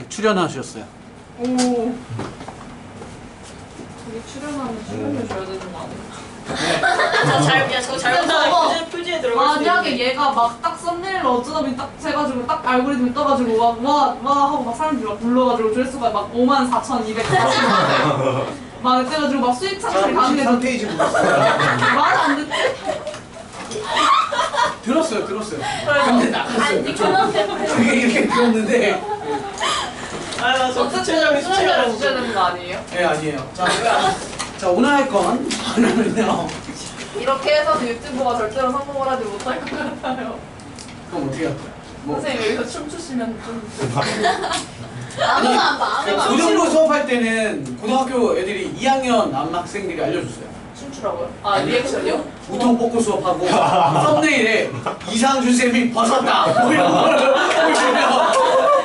출연하셨어요. 오. 저기 출연하면 출연해줘야 되는 거 아니야? 저거 잘못하면 표지에 들어갈 수 있는데. 만약에 얘가 막 딱 썸네일로 어쩌다 딱 해가지고 딱 알고리즘이 떠가지고 와 하고 막 사람들이 막 불러가지고 조회수가 막 54,240만 막 그래가지고 막 수익 창출이 가능해서 53페이지 보셨어요? 말 안 듣지? 들었어요. 근데 나갔어요. 그게 이렇게 들었는데. 저 어쨌든 구체적인 출연료를 수치가 주셔야 되는 거 아니에요? 네, 아니에요. 자, 오늘 할 건 뭐냐면요. 이렇게 해서는 유튜브가 절대로 성공을 하지 못할 것 같아요. 그럼 어떻게 할까요? 선생님 여기서 춤추시면 좀 아무도 안 봐. 아무도 안 봐. 고등부 수업할 때는 고등학교 애들이 2학년 남학생들이 알려줬어요. 춤추라고요? 아 리액션이요? 우통 뽑고 수업하고 썸네일에 이상준 쌤이 벗었다 뭐 이런 거를 보시면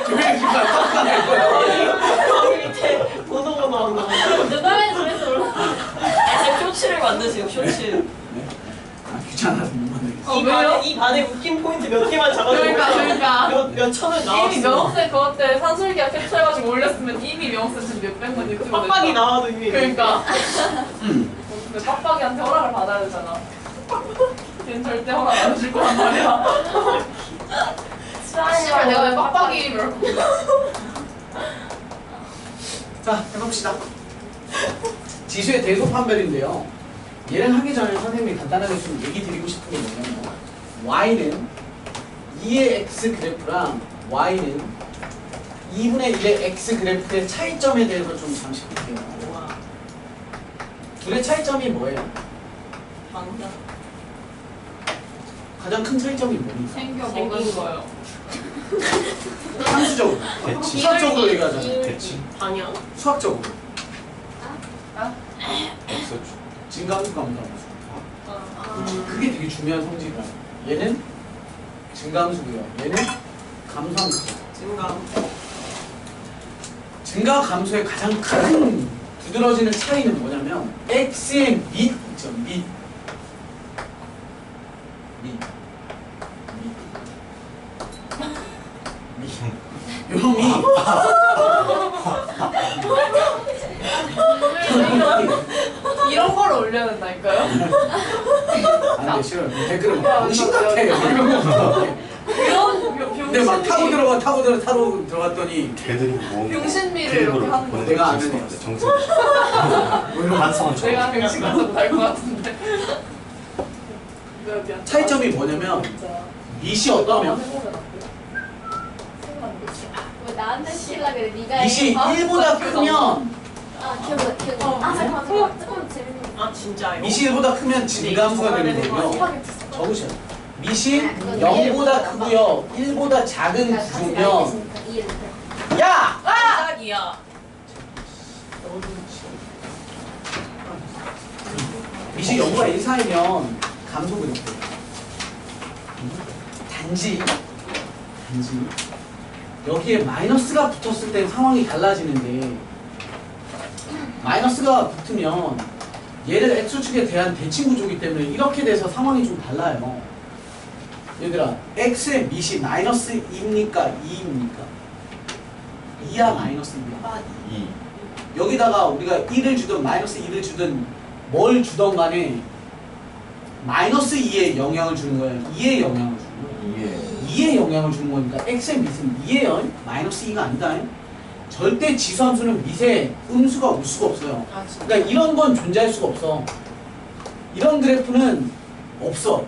조회수가 깜깜할 거예요. 거기 밑에 보도가 나온다. 누가 조회수 올라? 제 쇼츠를 만드세요, 쇼츠. 아, 귀찮아서 못 만들겠어. 왜요? 이 반에 웃긴 포인트 몇 개만 잡아주면 그러니까. 몇 천원 나왔어. 이미 명옥쌤 그것 때 산술기가 캡처해가지고 올렸으면 이미 명옥쌤 지금 몇백만 유튜브 빡빡이 나와도 이미. 그러니까 근데 빡빡이한테 허락을 받아야 되잖아. 걔는 절대 허락 안 해줄 거란 말이야. 씨발 내가 왜 빡빡이를 자, 해봅시다. 지수의 대소 판별인데요. 얘를 하기 전에 선생님이 간단하게 좀 얘기 드리고 싶은 게 뭐냐면 y는 2의 x 그래프랑 y는 2분의 1의 x 그래프의 차이점에 대해서 좀 잠시 볼게요. 둘의 차이점이 뭐예요? 방금. 가장 큰 차이점이 뭡니까? 챙겨 먹은 거예요. 함수적으로. 대치. 수학적으로 얘기하잖아요. 대치. 방향. 수학적으로. X축. 증가함수 감소함수. 그게 되게 중요한 성질이라. 얘는 증가함수고요. 얘는 감소함수. 증감. 증가 감소의 가장 큰 두드러지는 차이는 뭐냐면 x의 밑 있죠. 밑. 요런 밑. 이런 걸 올려야 된다니까요? 안 돼, 싫어요. 댓글을 막 병신 같아. 이런 거. 이런 근데 막 타고 들어갔더니 걔들이 뭐 병신미를 이렇게 하는 거 내가 아는 애야. 정승. 한성은 저. 내가 병신 같아도 날것 같은데 차이점이 뭐냐면 밑이 어떠면 왜 나한테 시키려 그래? 네가 밑이 1보다 크면 기억나. 아 잠깐만. 조금 재밌는 거. 아, 진짜요? 밑이 1보다 크면 증가함수가 되는 거고요. 적으셔요. 밑이 0보다 크고요. 1보다 작은 구조면 야! 깜짝이야. 밑이 0보다 1 사이면 감소그래프. 단지 여기에 마이너스가 붙었을 때 상황이 달라지는데 마이너스가 붙으면 얘를 x축에 대한 대칭 구조이기 때문에 이렇게 돼서 상황이 좀 달라요. 얘들아, x의 밑이 마이너스 2입니까? 2입니까? 2야 마이너스 2야? 2. 여기다가 우리가 1을 주든 마이너스 2를 주든 뭘 주던 간에 마이너스 2에 영향을 주는 거야? 2에 영향을 주는 거야? 2에. 2에 영향을 주는 거니까 x의 밑은 2예요. 마이너스 2가 아니다. 절대 지수함수는 밑에 음수가 올 수가 없어요. 아, 진짜. 그러니까 이런 건 존재할 수가 없어. 이런 그래프는 없어.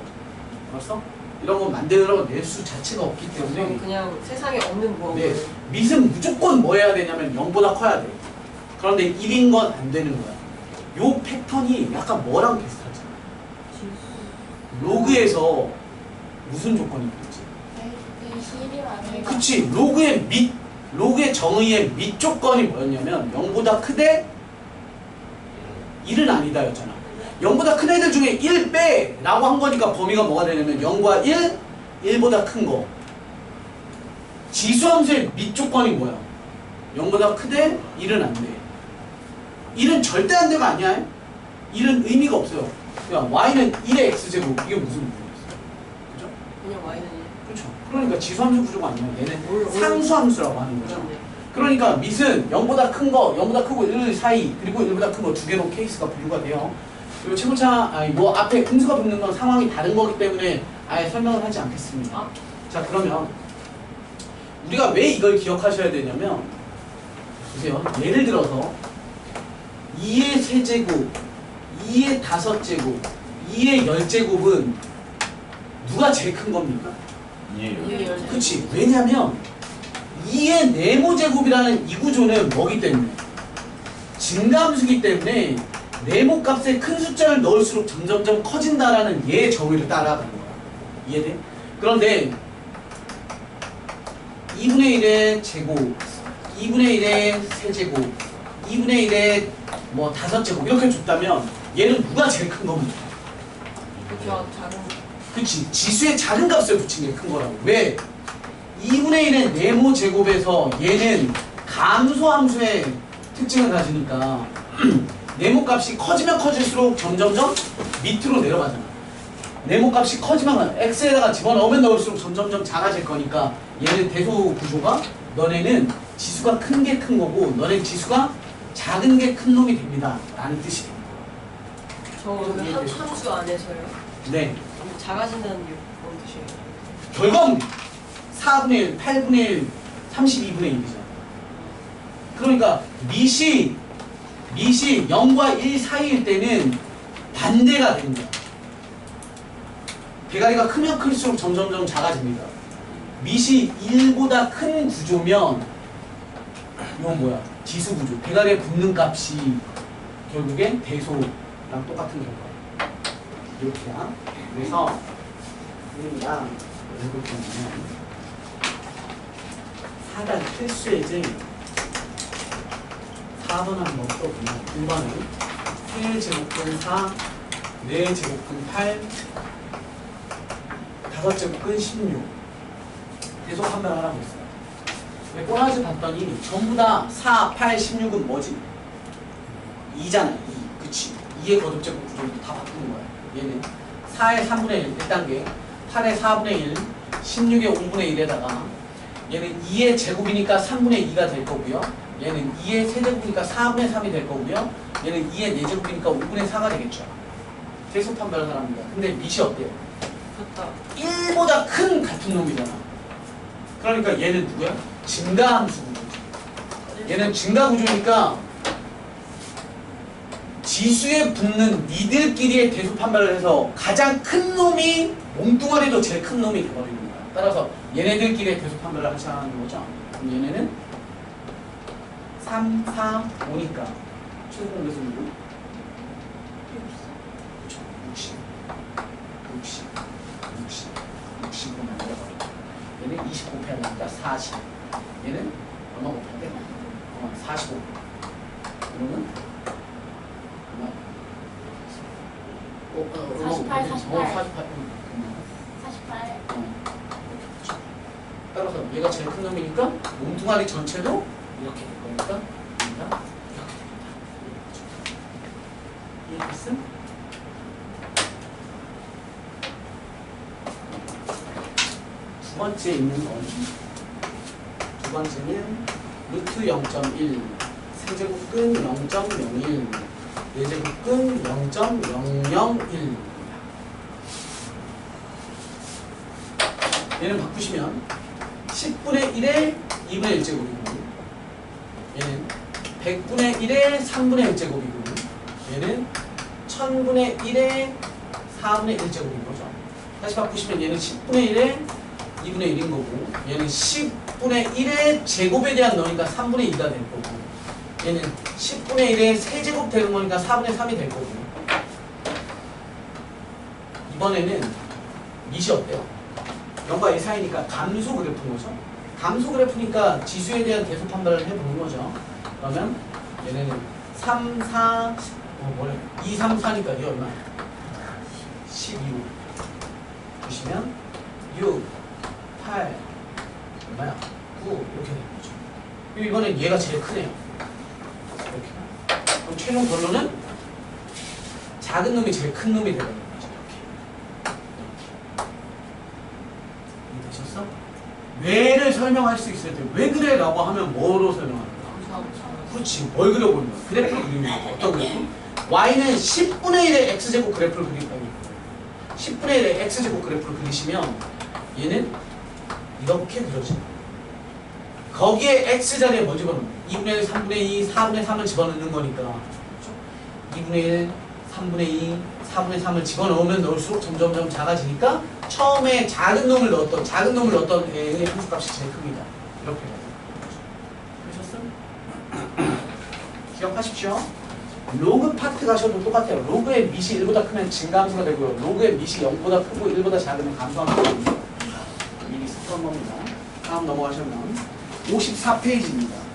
알았어? 이런 건 만들어 낼 수 자체가 없기 때문에 그냥 세상에 없는 뭐. 네, 밑은 무조건 뭐 해야 되냐면 0보다 커야 돼. 그런데 1인 건 안 되는 거야. 요 패턴이 약간 뭐랑 비슷하지? 로그에서 무슨 조건이 있지? 그치, 로그의 정의의 밑 조건이 뭐였냐면 0보다 크대 1은 아니다 였잖아. 0보다 큰 애들 중에 1 빼! 라고 한 거니까 범위가 뭐가 되냐면 0과 1, 1보다 큰 거. 지수함수의 밑 조건이 뭐야? 0보다 크대 1은 안 돼. 1은 절대 안 돼가 아니야. 1은 의미가 없어요. 야, y는 1의 x제곱. 이게 무슨 의미겠어? 그죠? 그냥 Y는 그렇죠. 그러니까 지수함수 구조가 아니면 얘는 상수함수라고 하는 거죠. 그러니까 밑은 0보다 큰 거, 0보다 크고 1 사이, 그리고 1보다 큰 거 두 개로 케이스가 분류가 돼요. 그리고 최고차, 뭐 앞에 음수가 붙는 건 상황이 다른 거기 때문에 아예 설명을 하지 않겠습니다. 자, 그러면 우리가 왜 이걸 기억하셔야 되냐면, 보세요. 예를 들어서 2의 세제곱, 2의 5제곱, 2의 10제곱은 누가 제일 큰 겁니까? 이해요. 그치. 왜냐면 2의 네모제곱이라는 이 구조는 뭐기 때문에? 증가함수기 때문에 네모 값에 큰 숫자를 넣을수록 점점점 커진다라는 얘의 정의를 따라가는 거야. 이해돼? 그런데 2분의 1의 제곱, 2분의 1의 세제곱, 2분의 1의 뭐 5제곱 이렇게 줬다면 얘는 누가 제일 큰 겁니까? 그죠, 작은. 그치. 지수의 작은 값을 붙인 게 큰 거라고. 왜? 2분의 1의 네모 제곱에서 얘는 감소함수의 특징을 가지니까 네모 값이 커지면 커질수록 점점점 밑으로 내려가잖아. 네모 값이 커지면 x에다가 집어넣으면 넣을수록 점점점 작아질 거니까 얘는 대소 구조가 너네는 지수가 큰 게 큰 거고 너네 지수가 작은 게 큰 놈이 됩니다 라는 뜻이 됩니다. 저 오늘 함수 안에서요. 네. 작아진다는 게 뭔 뜻이에요? 결과물 4분의 1, 8분의 1, 32분의 1이죠. 그러니까 밑이 0과 1 사이일 때는 반대가 되는 거야. 대가리가 크면 클수록 점점점 작아집니다. 밑이 1보다 큰 구조면 이건 뭐야? 지수 구조. 대가리에 붙는 값이 결국엔 대소랑 똑같은 결과. 이렇게야. 그래서 우리가 이렇게 하면 4단 필수예제 4번 한번 써보면 1번은 3제곱근 4, 4제곱근 8, 5제곱근 16 계속 판단을 하고 있어요. 왜 꼬라지 봤더니 전부 다 4, 8, 16은 뭐지? 2잖아. 2. 그치. 2의 거듭제곱 구조로 다 바꾸는 거야. 얘는 4의 3분의 1 1단계, 8의 4분의 1, 16의 5분의 1에다가 얘는 2의 제곱이니까 3분의 2가 될 거고요. 얘는 2의 세제곱이니까 4분의 3이 될 거고요. 얘는 2의 4제곱이니까 5분의 4가 되겠죠. 대소 판별을 하랍니다. 근데 밑이 어때요? 같다. 1보다 큰 같은 놈이잖아. 그러니까 얘는 누구야? 증가함수 구조지. 얘는 증가 구조니까 지수에 붙는 니들끼리의 대소 판별을 해서 가장 큰 놈이 몽뚱아리도 제일 큰 놈이 되어버리는 거야. 따라서 얘네들끼리의 대소 판별을 하자는 거죠. 그럼 얘네는 3, 4, 5니까 최종 계수 누구? 60, 60으로 만들어버려. 얘는 20 곱해야 되니까 40. 얘는 얼마 곱해야 돼? 45. 그러면 얼마? 48, 48. 48. 48. 따라서 얘가 제일 큰 놈이니까 몸뚱아리 전체도 이렇게 될 거니까 얘가 이렇게 됩니다. 이해됐음? 두 번째 있는 건 두 번째는 루트 0.1 세제곱근 0.01 4제곱근 0.001 얘는 바꾸시면 10분의 1의 2분의 1제곱이고 얘는 100분의 1의 3분의 1제곱이고 얘는 1000분의 1의 4분의 1제곱인 거죠. 다시 바꾸시면 얘는 10분의 1의 2분의 1인 거고 얘는 10분의 1의 제곱에 대한 너니까 3분의 2가 될 거고 얘는 10분의 1의 세제곱 되는 거니까 4분의 3이 될 거고 이번에는 밑이 어때요? 0과 1 사이니까 감소 그래프인 거죠. 감소 그래프니까 지수에 대한 대소 판별을 해보는 거죠. 그러면 얘네는 3, 4, 2, 3, 4니까 이게 얼마야? 12 보시면 6, 8 얼마야? 9 이렇게 되는 거죠. 그리고 이번엔 얘가 제일 크네요. 이렇게. 그럼 최종 결론은 작은 놈이 제일 큰 놈이 되는 거죠. 이렇게. 되셨어? 왜를 설명할 수 있어야 돼. 왜 그래? 라고 하면 뭐로 설명하는 거야? 그렇지. 뭘 그려보는 거야? 그래프를 그리는 거야. 어떤 그래프? y는 10분의 1의 x제곱 그래프를 그린다고. 10분의 1의 x제곱 그래프를 그리시면 얘는 이렇게 그려져요. 거기에 x자리에 뭐 집어넣는 거야? 2분의 1, 3분의 2, 4분의 3을 집어넣는 거니까 2분의 1, 3분의 2, 4분의 3을 집어넣으면 넣을수록 점점 작아지니까 처음에 작은 놈을 넣었던 애의 함수값이 제일 큽니다. 이렇게 그러셨어요? 기억하십시오. 로그 파트 가셔도 똑같아요. 로그의 밑이 1보다 크면 증가함수가 되고요. 로그의 밑이 0보다 크고 1보다 작으면 감소함수가 됩니다. 미리 썼던 겁니다. 다음 넘어가시면 54페이지입니다.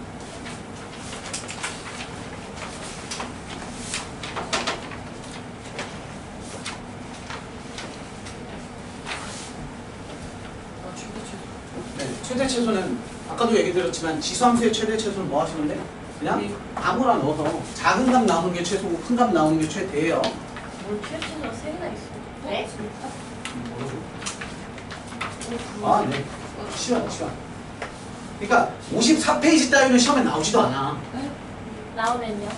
네, 최대 최소는 아까도 얘기 드렸지만 지수함수의 최대 최소는 뭐 하시면 돼? 그냥 아무나 넣어서 작은 값 나오는 게 최소고 큰 값 나오는 게 최대예요. 뭘 캐치가 세 개나 있어. 네? 아, 네. 시간. 그러니까 54페이지 따위는 시험에 나오지도 않아. 나오면요?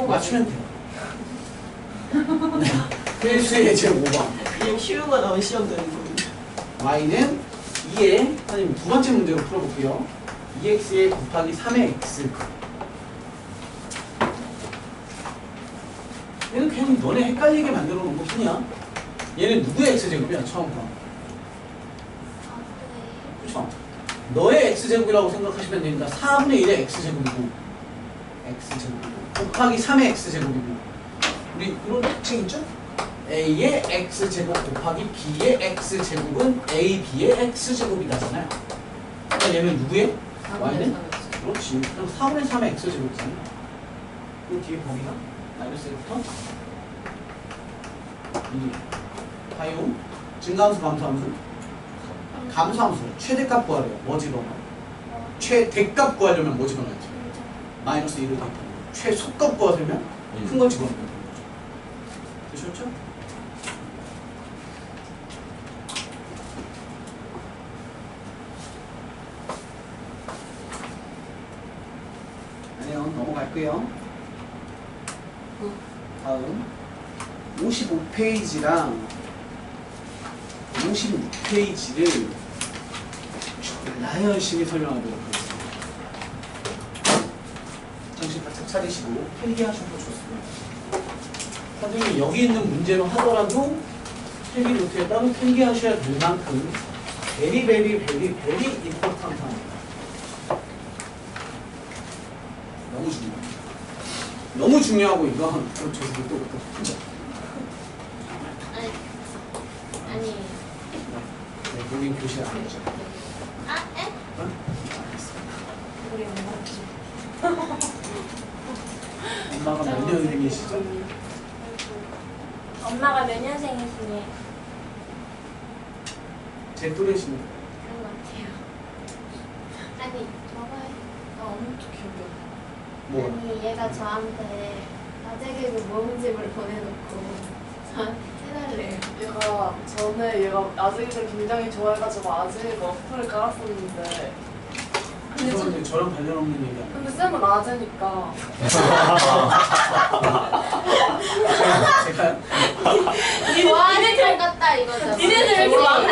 맞추면 돼요. 네. 필수의 제 5번. 그냥 쉬운 거 나오면 시험 되는 겁니다. y는 2에 선생님 두 번째 문제로 풀어볼게요. 2x에 곱하기 3의 x. 얘는 괜히 너네 헷갈리게 만들어 놓은 것 뿐이야. 얘는 누구의 x제곱이야 처음 거. 그렇죠? 너의 x제곱이라고 생각하시면 됩니다. 4분의 1의 x제곱이고 곱하기 3의 x제곱이고 우리 이런 특징 있죠? a의 x제곱 곱하기 b의 x제곱은 ab의 x제곱이다잖아요. 그러니까 얘는 누구의? y는? 그렇지. 그럼 4분의 3의 x제곱이잖아요. 그 뒤에 범위가 마이너스 1부터 2 하요 증가함수 감소함수 감소함수 최대값 구하래요. 뭐 집어넣어? 최대값 구하려면 뭐 집어넣어야지? 마이너스 1을 대입하는 거예요. 최소값 구하려면 큰 걸 집어넣는 거죠. 되셨죠? 아니요, 넘어갈게요. 다음 55페이지랑 56페이지를 졸라 열심히 설명하도록 하겠습니다. 정신 바짝 차리시고 필기하셔도 좋습니다. 선생님이 여기 있는 문제로 하더라도 필기 노트에 따로 필기하셔야 될 만큼 베리 임포턴트합니다. 너무 중요합니다. 너무 중요하고 이건 저도 또 그죠? 아니. 네, 여긴 교실 아니죠? 아, 에? 응? 우리 엄마 엄마가 몇 년생이시죠? 엄마가 몇 년생이시니? 제 또래시네. 그런 것 같아요. 아니, 저거요. 나 아무것도 기억이 안 나. 뭐? 아니, 얘가 저한테 아재개그 모음집을 보내놓고 저한테 해달래요. 얘가 아직은 굉장히 좋아해가지고 아직 어플을 깔았었는데 이건 저랑 관련 없는 얘기 아니에요? 근데 쌤은 아재니까 제가 좋아하는 잘 같다 이거죠. 니네들 왜 이렇게 많아?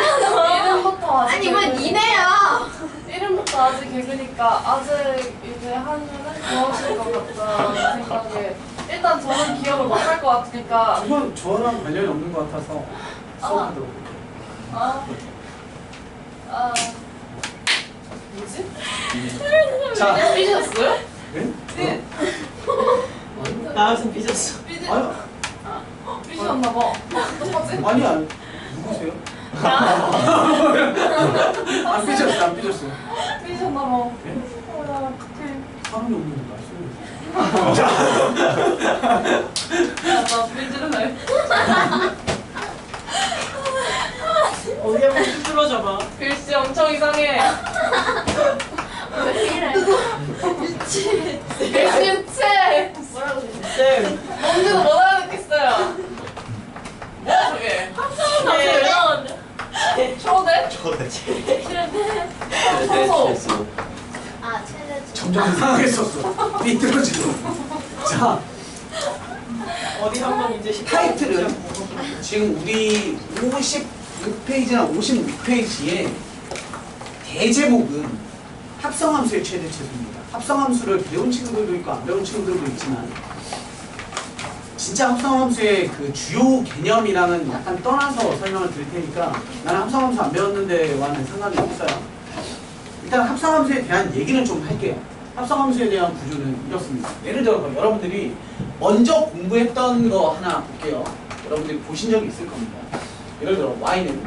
이름부터 아직 아니, 이건 니네요. 이름부터 아직 개그니까 아직 이제 하면은 좋아하실 것 같다는 생각에 일단 저는 기억을 못 할 것 같으니까 이건 저랑 관련이 없는 것 같아서 수업하도록 할게요. 뭐지? 자, 삐졌어요? 네? 네. 나와서 삐졌어. 아니, 삐졌나봐. 똑같지? 아니야. 누구세요? 안 삐졌어, 안 삐졌어. 삐졌나봐. 네? 나 어떡해. 사람이 없는데 말씀을. 나 삐질래. 어디 한번 뚫어줘봐. 글씨 엄청 이상해. 왜 이래? 글씨 유체. 뭐라고 그랬어? 쌤. 뭔지도 못 알아듣겠어요. 뭐야 저게? 네. 초 초대? 초대. 아 최대. 점점 이상해졌어. 삐뚤어지고. 자, 어디 한번 이제 타이틀은 지금 우리 56페이지나 56페이지에 대제목은 합성함수의 최대 최소입니다. 합성함수를 배운 친구들도 있고 안 배운 친구들도 있지만 진짜 합성함수의 그 주요 개념이랑은 약간 떠나서 설명을 드릴 테니까 나는 합성함수 안 배웠는데와는 상관이 없어요. 일단 합성함수에 대한 얘기는 좀 할게요. 합성함수에 대한 구조는 이렇습니다. 예를 들어 여러분들이 먼저 공부했던 거 하나 볼게요. 여러분들이 보신 적이 있을 겁니다. 예를 들어 y는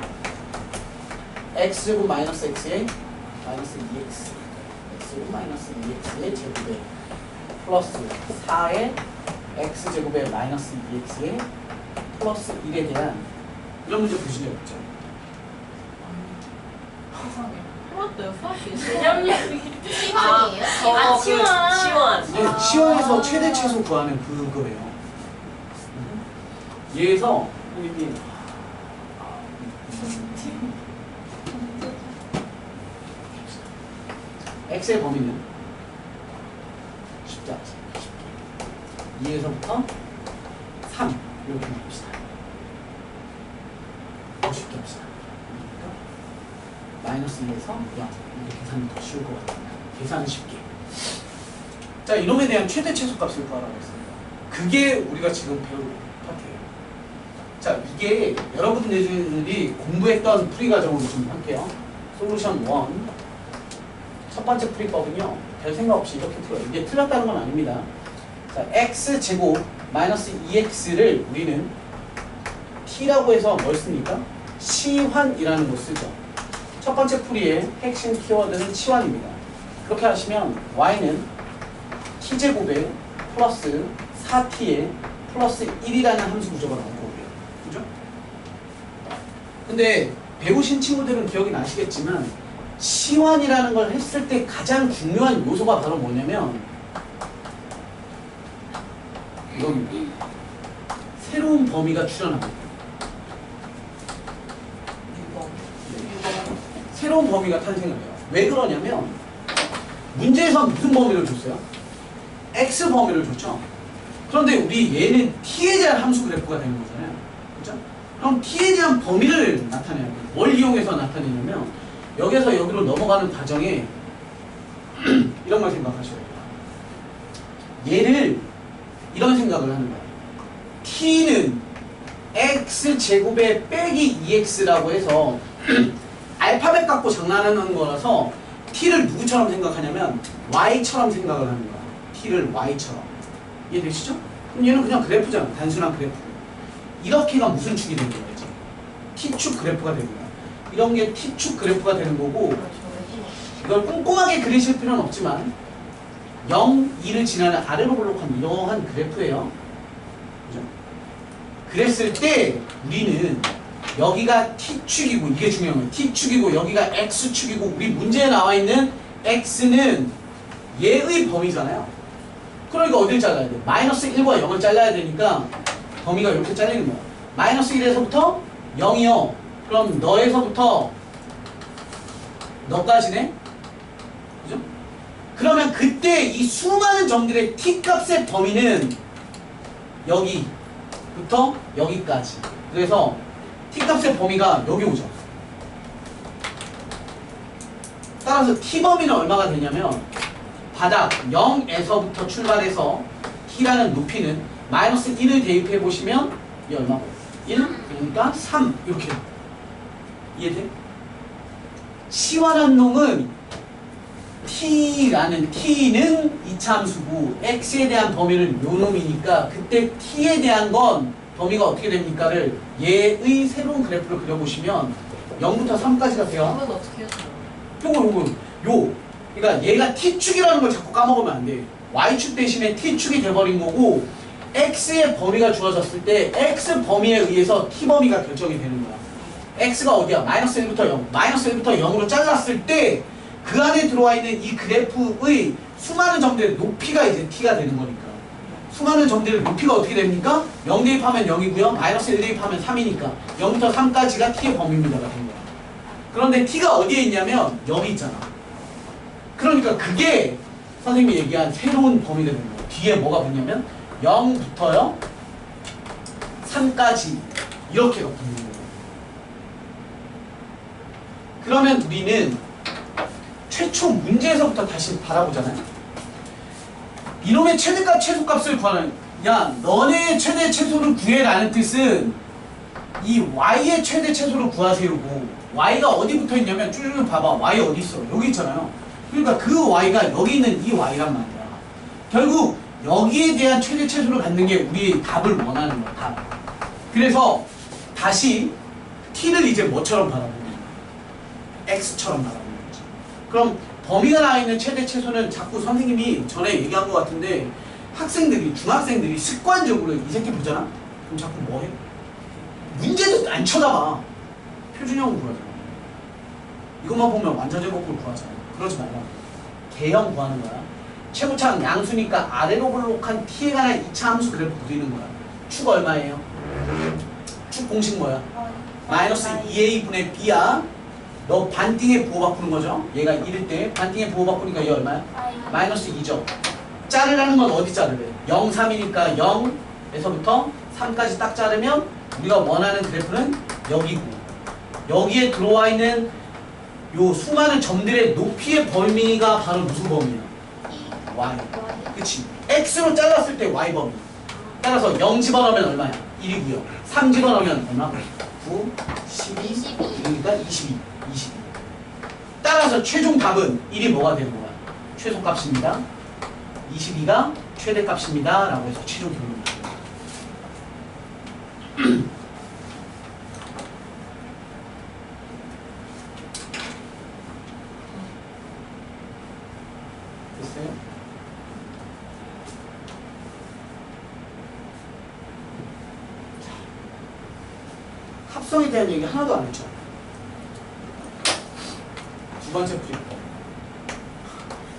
x제곱 마이너스 x의 마이너스 2x x제곱 마이너스 2x의 제곱에 플러스 4의 x제곱에 마이너스 2x의 플러스 1에 대한 이런 문제 보신 적 있죠? 세상에. 그렇대요. 수학이. 개념력이 시간이에요? 아, 치원. 치원. 이제 치원에서 최대 최소 구하는 그거예요. 얘에서 선생님이 x의 범위는 쉽지 않죠. 2에서부터 3 이렇게 봅시다. 더 쉽게 합시다. 그러니까 마이너스 2에서 0 이렇게 계산이 더 쉬울 것 같습니다. 계산은 쉽게. 자, 이놈에 대한 최대 최소 값을 구하라고 했습니다. 그게 우리가 지금 배울 파트예요. 자, 이게 여러분들이 공부했던 풀이 과정으로 좀 할게요. 솔루션 1. 첫 번째 풀이법은요, 별 생각 없이 이렇게 풀어요. 이게 틀렸다는 건 아닙니다. 자, x제곱 마이너스 2x를 우리는 t라고 해서 뭘 씁니까? 치환이라는 걸 쓰죠. 첫 번째 풀이의 핵심 키워드는 치환입니다. 그렇게 하시면 y는 t제곱에 플러스 4t에 플러스 1이라는 함수 구조가 나올 거고요. 그죠? 근데 배우신 친구들은 기억이 나시겠지만 치환이라는 걸 했을 때 가장 중요한 요소가 바로 뭐냐면 이겁니다. 새로운 범위가 출현합니다. 새로운 범위가 탄생을 해요. 왜 그러냐면 문제에서 무슨 범위를 줬어요? x 범위를 줬죠. 그런데 우리 얘는 t에 대한 함수 그래프가 되는 거잖아요. 그렇죠? 그럼 t에 대한 범위를 나타내야 돼요. 뭘 이용해서 나타내냐면 여기서 여기로 넘어가는 과정에 이런 걸 생각하셔야 돼요. 얘를 이런 생각을 하는 거예요. t는 x제곱에 빼기 2x라고 해서 알파벳 갖고 장난하는 거라서 t를 누구처럼 생각하냐면 y처럼 생각을 하는 거야. t를 y처럼. 이해되시죠? 그럼 얘는 그냥 그래프잖아. 단순한 그래프. 이렇게가 무슨 축이 되는 거지? t축 그래프가 되는 거야. 이런 게 t축 그래프가 되는 거고 이걸 꼼꼼하게 그리실 필요는 없지만 0, 2를 지나는 아래로 볼록한 이러한 그래프예요. 그죠? 그랬을 때 우리는 여기가 t축이고 이게 중요한 거예요. t축이고 여기가 x축이고 우리 문제에 나와 있는 x는 얘의 범위잖아요. 그러니까 어딜 잘라야 돼? 마이너스 1과 0을 잘라야 되니까 범위가 이렇게 잘리는 거야. 마이너스 1에서부터 0이요. 그럼 너에서부터 너까지네? 그죠? 그러면 그때 이 수많은 점들의 t값의 범위는 여기부터 여기까지. 그래서 t값의 범위가 여기 오죠. 따라서 t범위는 얼마가 되냐면 바닥 0에서부터 출발해서 t라는 높이는 마이너스 1을 대입해 보시면 이 얼마고? 1? 그러니까 3 이렇게. 이해돼? 치환한 놈은 t라는 t는 이차함수고 x에 대한 범위는 요 놈이니까 그때 t에 대한 건 범위가 어떻게 됩니까를 얘의 새로운 그래프를 그려보시면 0부터 3까지가 돼요. 이건 어떻게 해요? 요거 그러니까 얘가 t축이라는 걸 자꾸 까먹으면 안 돼. y축 대신에 t축이 돼버린 거고 x의 범위가 주어졌을 때 x 범위에 의해서 t 범위가 결정이 되는 거야. x가 어디야? 마이너스 1부터 0. 마이너스 1부터 0으로 잘랐을 때 그 안에 들어와 있는 이 그래프의 수많은 점들의 높이가 이제 t가 되는 거니까. 수많은 점들의 높이가 어떻게 됩니까? 0 대입하면 0이고요. 마이너스 1 대입하면 3이니까 0부터 3까지가 t의 범위입니다가 된 거야. 그런데 t가 어디에 있냐면 여기 있잖아. 그러니까 그게 선생님이 얘기한 새로운 범위가 되는 거예요. 뒤에 뭐가 붙냐면 0부터요 3까지 이렇게가 붙는 거예요. 그러면 우리는 최초 문제에서부터 다시 바라보잖아요. 이놈의 최대값 최소값을 구하는, 야 너네 최대 최소를 구해라는 뜻은 이 y의 최대 최소를 구하세요고, y가 어디 붙어 있냐면 쭈쭈쭈 봐봐. y 어디 있어? 여기 있잖아요. 그러니까 그 y가 여기 있는 이 y란 말이야. 결국 여기에 대한 최대 최소를 갖는 게 우리 답을 원하는 거야. 답. 그래서 다시 t를 이제 뭐처럼 바라보는 거야? x처럼 바라보는 거지. 그럼 범위가 나와 있는 최대 최소는 자꾸 선생님이 전에 얘기한 것 같은데 학생들이, 중학생들이 습관적으로 이 새끼 보잖아? 그럼 자꾸 뭐 해? 문제도 안 쳐다봐. 표준형 구하잖아. 이것만 보면 완전제곱을 구하잖아. 그러지 말라. 개형 구하는 거야. 최고차는 양수니까 아래로 볼록한 t에 관한 2차 함수 그래프 그리는 거야. 축 얼마예요? 축 공식 뭐야? 마이너스 2a분의 b야. 너 반띵에 부호 바꾸는 거죠? 얘가 1일 때 반띵에 부호 바꾸니까 얘 얼마야? 마이너스 2죠. 자르라는 건 어디 자르래? 0, 3이니까 0에서부터 3까지 딱 자르면 우리가 원하는 그래프는 여기고, 여기에 들어와 있는 요 수많은 점들의 높이의 범위가 바로 무슨 범위야? y. 그치? x로 잘랐을 때 y 범위. 따라서 0 집어넣으면 얼마야? 1이고요. 3 집어넣으면 얼마? 9, 12, 그러니까 22. 따라서 최종 답은 1이 뭐가 되는 거야? 최소값입니다. 22가 최대값입니다. 라고 해서 최종 결론이 나와요. 됐어요? 합성에 대한 얘기 하나도 안 했죠. 두 번째 풀이법.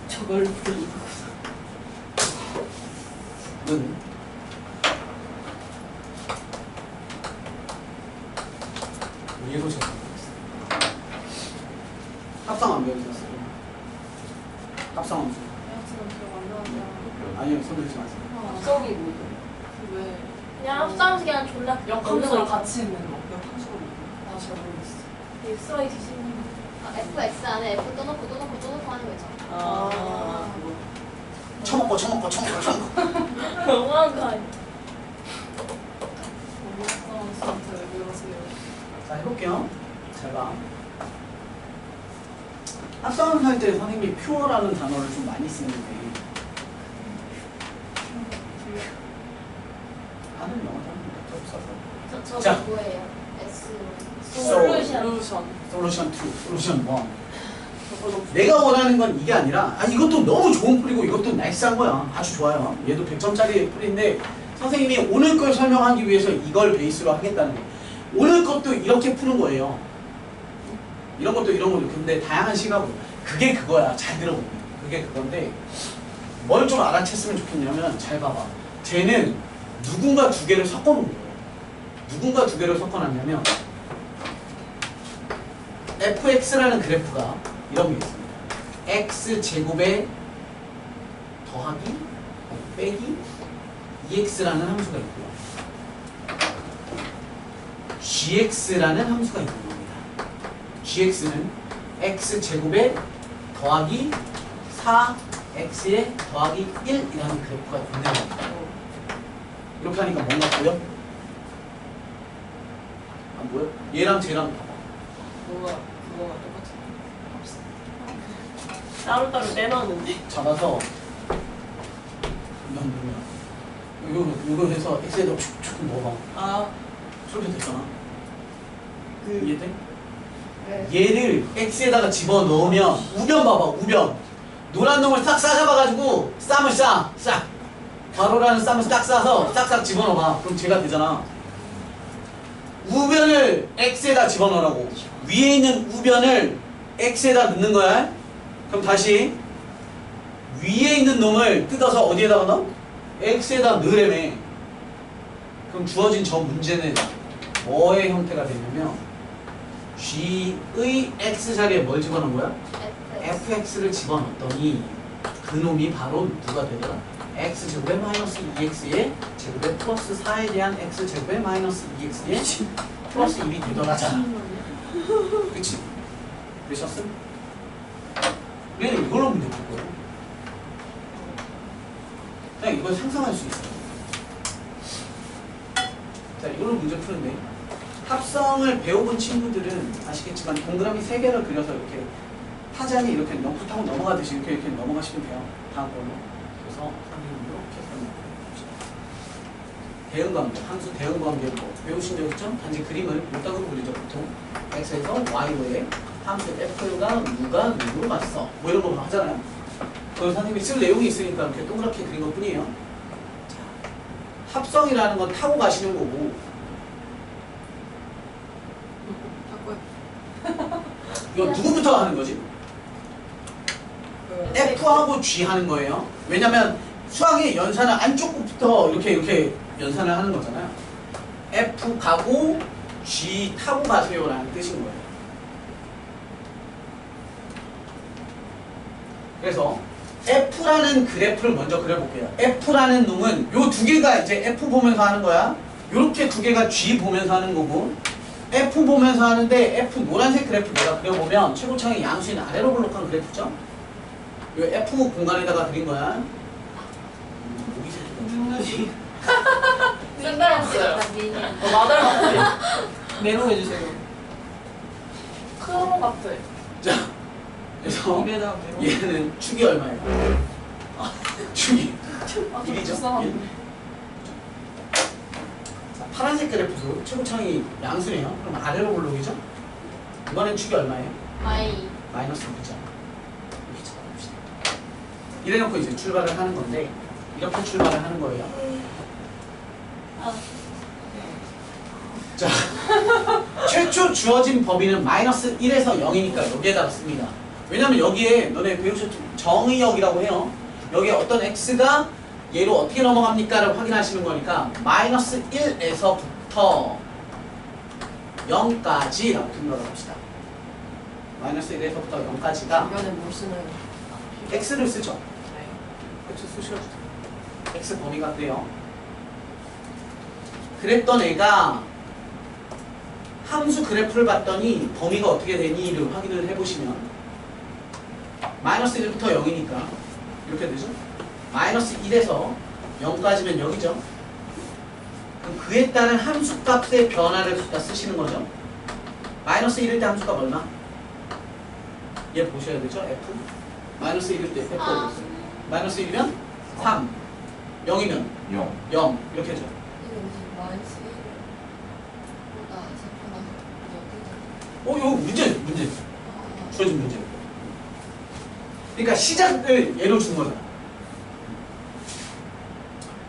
저걸 부르고 는 얘도 제가 합성함수 배우셨어요? 합성함수. 지금 기억 안 나는데. 아니요, 손 들지 마세요. 합성이 뭐죠? 왜? 그냥 합성하면서 그냥 졸라 역함수랑 같이 있는 거. 역함수가 뭐야? 잘 모르겠어. 엑스와이 뒤집는 FX 안에 F 또 넣고 또 넣고 또 넣고 하는 거 있잖아. 아, 처먹고 너무한 거 아니야? 역함수한테 왜 그러세요? 자, 해볼게요. 잘 봐. 합성함수 할 때 선생님이 퓨어라는 단어를 좀 많이 쓰는데 하는 영어 단어는 없어서. 자. 저거 뭐예요? S 솔루션. 솔루션 2, 솔루션 1. 내가 원하는 건 이게 아니라, 이것도 너무 좋은 풀이고 이것도 나이스한 거야. 아주 좋아요. 얘도 100점짜리 풀인데 선생님이 오늘 걸 설명하기 위해서 이걸 베이스로 하겠다는 거. 오늘 것도 이렇게 푸는 거예요. 이런 것도 이런 것도. 근데 다양한 시각으로. 그게 그거야. 잘 들어보면. 그게 그건데 뭘 좀 알아챘으면 좋겠냐면, 잘 봐봐. 쟤는 누군가 두 개를 섞어놓은 거예요. 누군가 두 개를 섞어놨냐면 fx라는 그래프가 이런 게 있습니다. x제곱에 더하기 빼기 2x라는 함수가 있고요. gx라는 함수가 있는 겁니다. gx는 x제곱에 더하기 4x에 더하기 1이라는 그래프가 있는 겁니다. 이렇게 하니까 뭔가 보여? 안 보여? 얘랑 쟤랑 봐봐. 뭔가 그거가 똑같아. 따로따로 떼놨는데. 잡아서 이건 뭐야? 이거 해서 x에다 촉촉 넣어봐. 아, 저렇게 됐잖아. 그 이해돼? 네. 얘를 x에다가 집어 넣으면 우변 봐봐. 우변. 노란 놈을 싹 싸잡아가지고 쌈을 싹. 가로라는 쌈을 딱 싸서 싹싹 집어넣어봐. 그럼 쟤가 되잖아. 우변을 x에다 집어넣으라고. 위에 있는 우변을 x에다 넣는 거야. 그럼 다시 위에 있는 놈을 뜯어서 어디에다가 넣어? x에다 넣으래매. 그럼 주어진 저 문제는 뭐의 형태가 되냐면 G의 X 자리에 뭘 집어넣은 거야? fx를 집어넣었더니 그놈이 바로 누가 되더라? x제곱에 마이너스 2x의 제곱에 플러스 4에 대한 x제곱에 마이너스 2x의 플러스 1이 되더라. 그치? 그러셨음? 우리는 이걸로 문제 풀 거예요. 그냥 이걸 상상할 수 있어요. 자, 이걸로 문제 푸는데 합성을 배워본 친구들은 아시겠지만 동그라미 3개를 그려서 이렇게 타잔이 이렇게 넉 타고 넘어가듯이 이렇게 넘어가시면 돼요. 다음 걸로. 그래서 이렇게 설명합시다. 대응관계, 함수 대응관계로 배우신 적 있죠? 단지 그림을 이따구로 그리죠. 보통 x에서 y로의 함수 f가 누가 누구로 갔어 뭐 이런 거 하잖아요. 그걸 선생님이 쓸 내용이 있으니까 이렇게 동그랗게 그린 것 뿐이에요. 자, 합성이라는 건 타고 가시는 거고 이거 누구부터 하는 거지? F하고 G 하는 거예요. 왜냐면 수학의 연산은 안쪽부터 이렇게 연산을 하는 거잖아요. F 가고 G 타고 가세요 라는 뜻인 거예요. 그래서 F라는 그래프를 먼저 그려볼게요. F라는 놈은 요 두 개가 이제 F 보면서 하는 거야. 요렇게 두 개가 G 보면서 하는 거고 F 보면서 하는데 F 노란색 그래프 내가 그려보면 최고창의 양수인 아래로 블록한 그래프죠? 요 F 공간에다가 그린 거야. 샌드였어요. 마들 같아. 메롱해주세요. 크롬 같아. 자, 그래서 입에다 메롱. 얘는 축이 얼마예요? 축이 아, 좀 1이죠? 불쌍한데. 파란색 그래프도 최고창이 양수네요. 그럼 아래로 블록이죠? 이번엔 축이 얼마예요? 마이너스 6이죠. 이렇게 잡아봅시다. 이래놓고 이제 출발을 하는 건데 이렇게 출발을 하는 거예요. 자, 최초 주어진 범위는 마이너스 1에서 0이니까 여기에다가 씁니다. 왜냐면 여기에 너네 배우셨죠? 정의역이라고 해요. 여기에 어떤 x가 얘로 어떻게 넘어갑니까를 확인하시는 거니까 마이너스 1에서부터 0까지라고 등록을 합시다. 마이너스 1에서부터 0까지가 이번에 뭘 쓰나요? x를 쓰죠. 그렇죠, 수식을 x 범위가 돼요. 그랬던 애가 함수 그래프를 봤더니 범위가 어떻게 되니를 확인을 해보시면 마이너스 1부터 0이니까 이렇게 되죠. 마이너스 1에서 0까지면 0이죠. 그럼 그에 따른 함수값의 변화를 갖다 쓰시는 거죠. 마이너스 1일 때 함수값 얼마? 얘 보셔야 되죠. F. 마이너스 1일 때 F가 어딨어요? 마이너스 1이면 3, 0이면 0 이렇게 해줘. 이거 문제 주어진 문제. 그러니까 시작을 얘로 준 거잖아.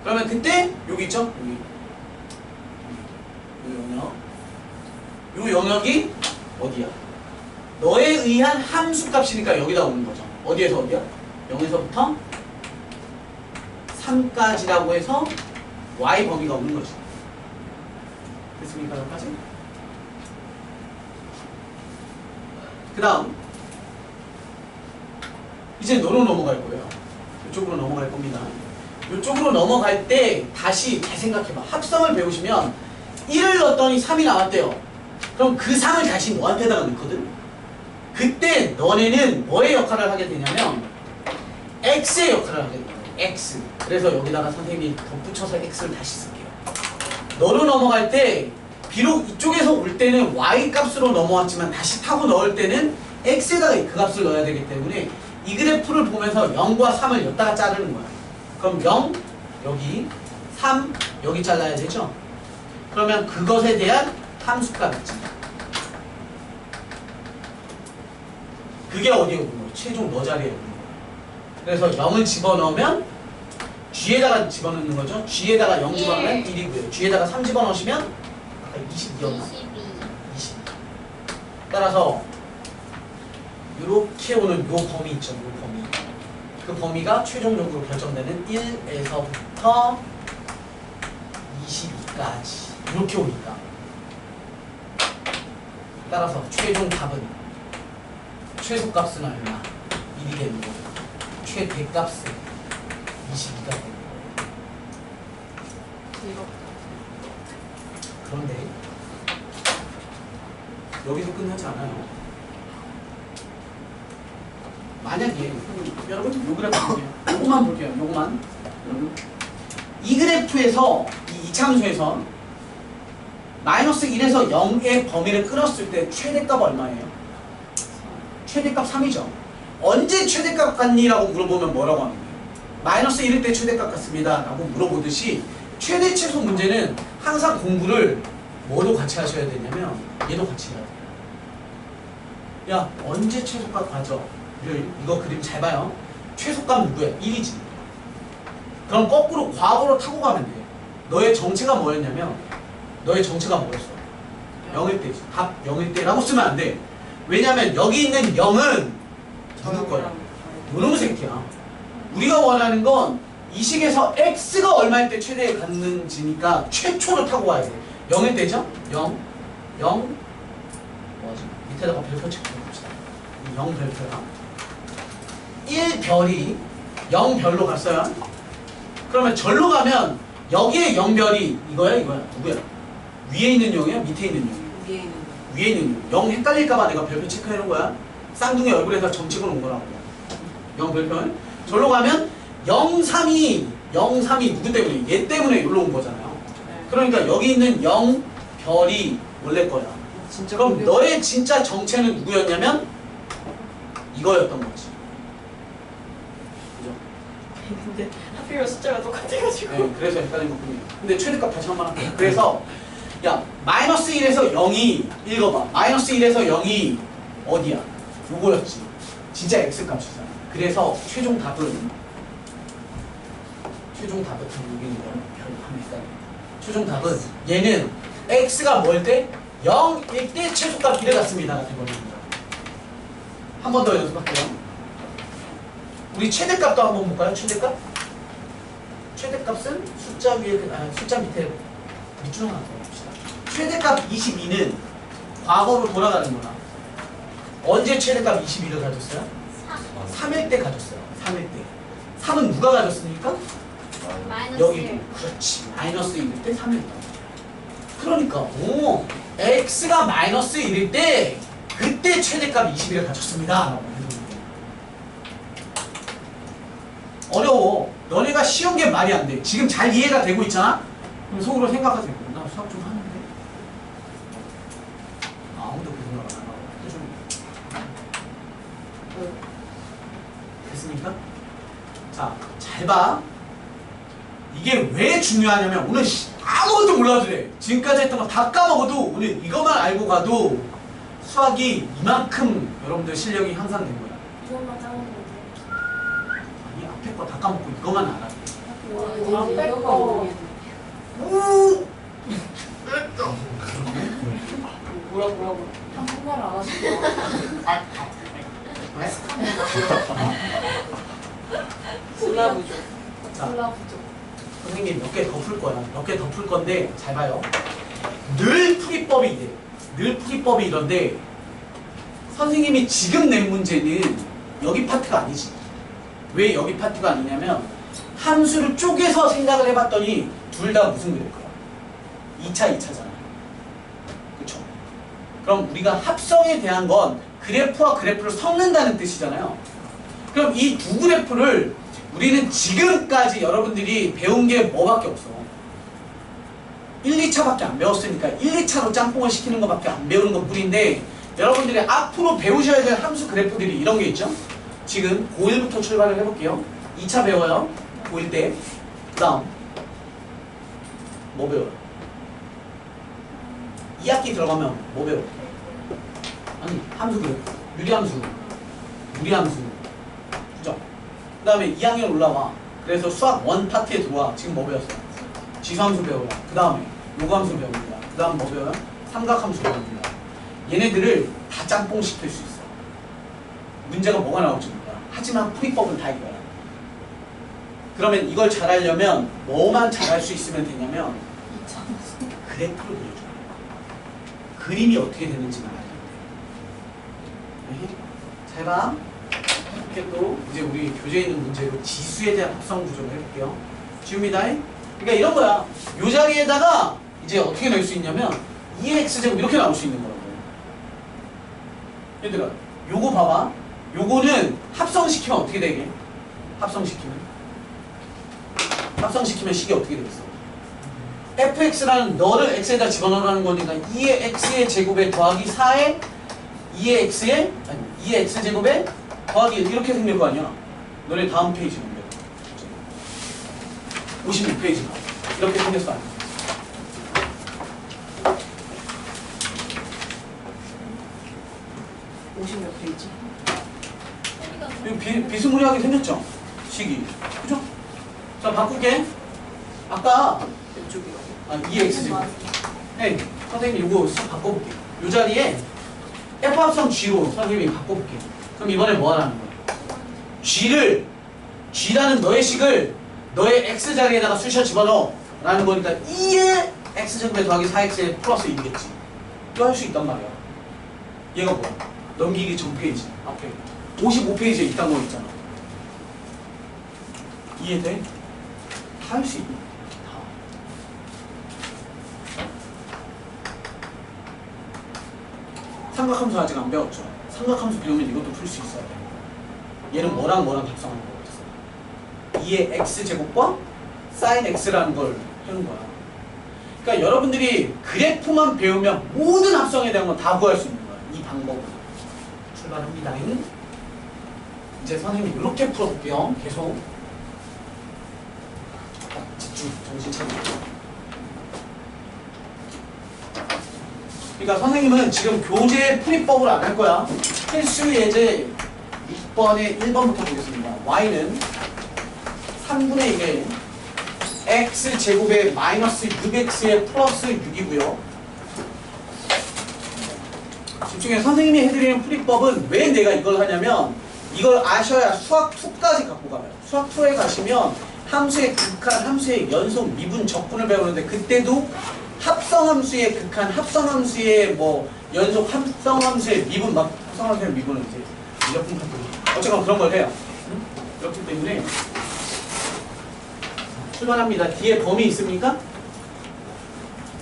그러면 그때 여기 있죠? 여기 영역. 요 영역이 어디야? 너에 의한 함수값이니까 여기다 오는 거죠. 어디에서 어디야? 0에서부터 3까지라고 해서 y 범위가 오는 거죠. 됐습니까? 여기까지? 그 다음 이제 너로 넘어갈 거예요. 이쪽으로 넘어갈 겁니다. 이쪽으로 넘어갈 때 다시 잘 생각해봐. 합성을 배우시면 1을 넣었더니 3이 나왔대요. 그럼 그 3을 다시 너한테다가 넣거든. 그때 너네는 뭐의 역할을 하게 되냐면 x의 역할을 하게 돼요. x. 그래서 여기다가 선생님이 덧붙여서 x를 다시 쓸게요. 너로 넘어갈 때 비록 이쪽에서 올 때는 y 값으로 넘어왔지만 다시 타고 넣을 때는 x에다가 그 값을 넣어야 되기 때문에 이 그래프를 보면서 0과 3을 여기다가 자르는 거야. 그럼 0 여기 3 여기 잘라야 되죠. 그러면 그것에 대한 함수값 있지. 그게 어디에 오는 거야? 최종 너 자리에 오는 거야. 그래서 0을 집어넣으면 G에다가 집어넣는 거죠. G에다가 0 집어넣으면 1이고요. G에다가 3 집어넣으시면 아까 22였나? 20. 따라서 이렇게 오는 요 범위 있죠. 요 범위. 그 범위가 최종적으로 결정되는 1에서부터 22까지 이렇게 오니까 따라서 최종 답은 최소값은 얼마? 1이 되는 거죠. 최대값은 22가 되는 거예요. 그런데 여기서 끝나지 않아요. 만약에 여러분 요 그래프 볼게요. 요거만 볼게요. 요거만 여러분 이 그래프에서 이 이차함수에서 마이너스 1에서 0의 범위를 끊었을 때 최대값 얼마예요? 최대값 3이죠. 언제 최대값 같니?라고 물어보면 뭐라고 하는 거예요? 마이너스 1일 때 최대값 같습니다 라고 물어보듯이 최대 최소 문제는 항상 공부를 뭐도 같이 하셔야 되냐면 얘도 같이 해야 돼요. 야 언제 최소값 가져? 이거 그림 잘 봐요. 최소값 누구야? 1이지. 그럼 거꾸로 과거로 타고 가면 돼. 너의 정체가 뭐였냐면 너의 정체가 뭐였어? 0일 때지. 답 0일 때라고 쓰면 안 돼. 왜냐면 여기 있는 0은 누구 거야? 요놈 새끼야. 우리가 원하는 건 이 식에서 x가 얼마일 때 최대에 갔는지니까 최초로 타고 가야 돼. 0일 때죠? 0 뭐지? 밑에다가 별표 체크해봅시다. 0 별표야. 1별이 0별로 갔어요. 그러면 절로 가면 여기에 0별이 이거야? 누구야? 위에 있는 0이야? 밑에 있는 0이야? 위에 있는 0. 0 헷갈릴까봐 내가 별표 체크해놓은 거야. 쌍둥이 얼굴에다 점 찍어놓은 거라고. 0 별표. 절로 가면 03이 누구 때문에? 얘 때문에 여기로 온 거잖아요. 그러니까 여기 있는 0별이 원래 거야. 그럼 너의 진짜 정체는 누구였냐면 이거였던 거지. 그죠? 근데 하필이면 숫자가 똑같아가지고. 네, 그래서 헷갈린 것뿐이에요. 근데 최대값 다시 한번 할게요. 그래서 야 마이너스 1에서 0이 읽어봐. 마이너스 1에서 0이 어디야? 요거였지. 진짜 x값이잖아. 그래서 최종 답은 여기는 최종 답은 얘는 x가 뭘 때? 0일 때 최소값 1에 같습니다 같은 겁니다. 한 번 더 연습할게요. 우리 최대값도 한번 볼까요? 최대값? 최대값은 숫자 위에 숫자 밑에 밑줄로 하나 더 봅시다. 최대값 22는 과거로 돌아가는 거나 언제 최대값 22를 가졌어요? 3일 때 가졌어요. 3일 때. 3은 누가 가졌습니까? 마이너스 여기 1. 그렇지. 마이너스 1일 때 3일 때. 그러니까 오 x가 마이너스 1일 때 그때 최대값 21을 가졌습니다. 어려워. 너네가 쉬운 게 말이 안 돼. 지금 잘 이해가 되고 있잖아? 그럼 속으로 생각하세요. 나 수학 좀 하는데? 아무도 그 생각 안 하고. 됐습니까? 자, 잘 봐. 이게 왜 중요하냐면 오늘 아무것도 몰라도 돼. 지금까지 했던 거 다 까먹어도 오늘 이것만 알고 가도 수학이 이만큼 여러분들 실력이 향상된 거야. 이것만 짜면 아니 앞에 거 다 까먹고 이것만 알아. 앞에 거. 뭐라고? 한국말 안 하시고. 왜? 슬라브죠. 자, 슬라브죠. 선생님 몇 개 더 풀 거야. 몇 개 더 풀 건데 잘 봐요. 늘 풀이법이 이래. 늘 풀이법이 이런데 선생님이 지금 낸 문제는 여기 파트가 아니지. 왜 여기 파트가 아니냐면 함수를 쪼개서 생각을 해봤더니 둘 다 무슨 그릴 거야? 2차, 2차잖아. 그쵸? 그럼 우리가 합성에 대한 건 그래프와 그래프를 섞는다는 뜻이잖아요. 그럼 이 두 그래프를 우리는 지금까지 여러분들이 배운 게 뭐밖에 없어. 1, 2차밖에 안 배웠으니까 1, 2차로 짬뽕을 시키는 것밖에 안 배우는 것 뿐인데 여러분들이 앞으로 배우셔야 될 함수 그래프들이 이런 게 있죠. 지금 고1부터 출발을 해볼게요. 2차 배워요. 고1 때. 그 다음 뭐 배워요? 2학기 들어가면 뭐 배워요? 아니 함수 그래프. 유리함수. 무리함수. 그죠? 그 다음에 2학년 올라와. 그래서 수학 1 파트에 들어와. 지금 뭐 배웠어? 지수함수 배워요. 그 다음에 요구함수 배웁니다. 그 다음 뭐 배워요? 삼각함수 배웁니다. 얘네들을 다 짬뽕 시킬 수 있어. 문제가 뭐가 나올지 몰라. 하지만 풀이법은 다 이거야. 그러면 이걸 잘하려면 뭐만 잘할 수 있으면 되냐면 그래프를 그려줘요. 그림이 어떻게 되는지만 알면 돼. 잘 봐. 이렇게 또 이제 우리 교재에 있는 문제로 지수에 대한 합성 구조를 해볼게요. 지웁니다. 그러니까 이런 거야. 요 자리에다가 이제 어떻게 넣을 수 있냐면 2x제곱 이렇게 나올 수 있는 거라고. 얘들아, 요거 봐봐. 요거는 합성시키면 어떻게 되게? 합성시키면 식이 어떻게 되겠어? fx라는 너를 x에다 집어넣으라는 거니까 2의 x의 제곱에 더하기 4의 2의 x제곱에 더하기 이렇게 생길 거 아니야? 너네 다음 페이지 보면 56페이지가 이렇게 생겼어. 아니야? 몇 페이지? 이거 비스무리하게 생겼죠? 식이. 그죠? 자, 바꿀게. 아까 2x제곱. 네, 선생님 이거 싹 바꿔볼게. 이 자리에 F합성 G로 선생님이 바꿔볼게. 그럼 이번에 뭐 하라는 거야? G라는 너의 식을 너의 X 자리에다가 쑤셔 집어넣어 라는 거니까 2의 X제곱에 더하기 4X에 플러스 1이겠지. 이거 할 수 있단 말이야. 얘가 뭐야? 넘기기 전 페이지 앞에 55페이지에 있다는 거 있잖아. 이해돼? 다 할 수 있네. 다. 삼각함수 아직 안 배웠죠? 삼각함수 배우면 이것도 풀 수 있어야 돼. 얘는 뭐랑 합성하는 거겠어? 2의 x제곱과 sin x라는 걸 해놓은 거야. 그러니까 여러분들이 그래프만 배우면 모든 합성에 대한 건 다 구할 수 있는 거야. 이 방법으로. 출발합니다. 이제 선생님이 이렇게 풀어볼게요. 계속. 집중, 정신 차리고. 그러니까 선생님은 지금 교재 풀이법을 안 할 거야. 필수 예제 6번에 1번부터 보겠습니다. y는 3분의 1에 x제곱에 마이너스 6x에 플러스 6이고요. 집중해. 선생님이 해드리는 풀이법은 왜 내가 이걸 하냐면 이걸 아셔야 수학 2까지 갖고 가요. 수학 2에 가시면 함수의 극한, 함수의 연속, 미분, 적분을 배우는데 그때도 합성함수의 극한, 합성함수의 뭐 연속, 합성함수의 미분, 막 합성함수의 미분은 이제 몇분 카테고리. 어쨌건 그런 걸 해요. 응? 그렇기 때문에 출발합니다. 뒤에 범위 있습니까?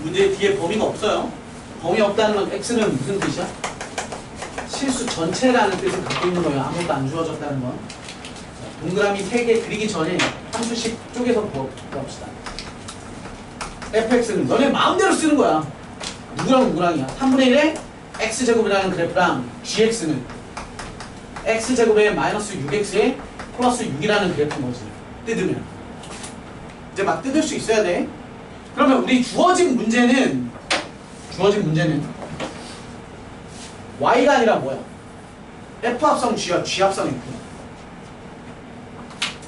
문제 뒤에 범위가 없어요. 범위 없다는 건 x는 무슨 뜻이야? 실수 전체라는 뜻을 갖고 있는 거예요. 아무것도 안 주어졌다는 건. 동그라미 3개 그리기 전에 한 수씩 쪼개서 봅시다. fx는 너네 마음대로 쓰는 거야. 누구랑이야? 3분의 1에 x제곱이라는 그래프랑 gx는 x제곱에 마이너스 6x에 플러스 6이라는 그래프인 거지. 뜯으면. 이제 막 뜯을 수 있어야 돼. 그러면 우리 주어진 문제는 y가 아니라 뭐야? f합성 g와 g합성 f야.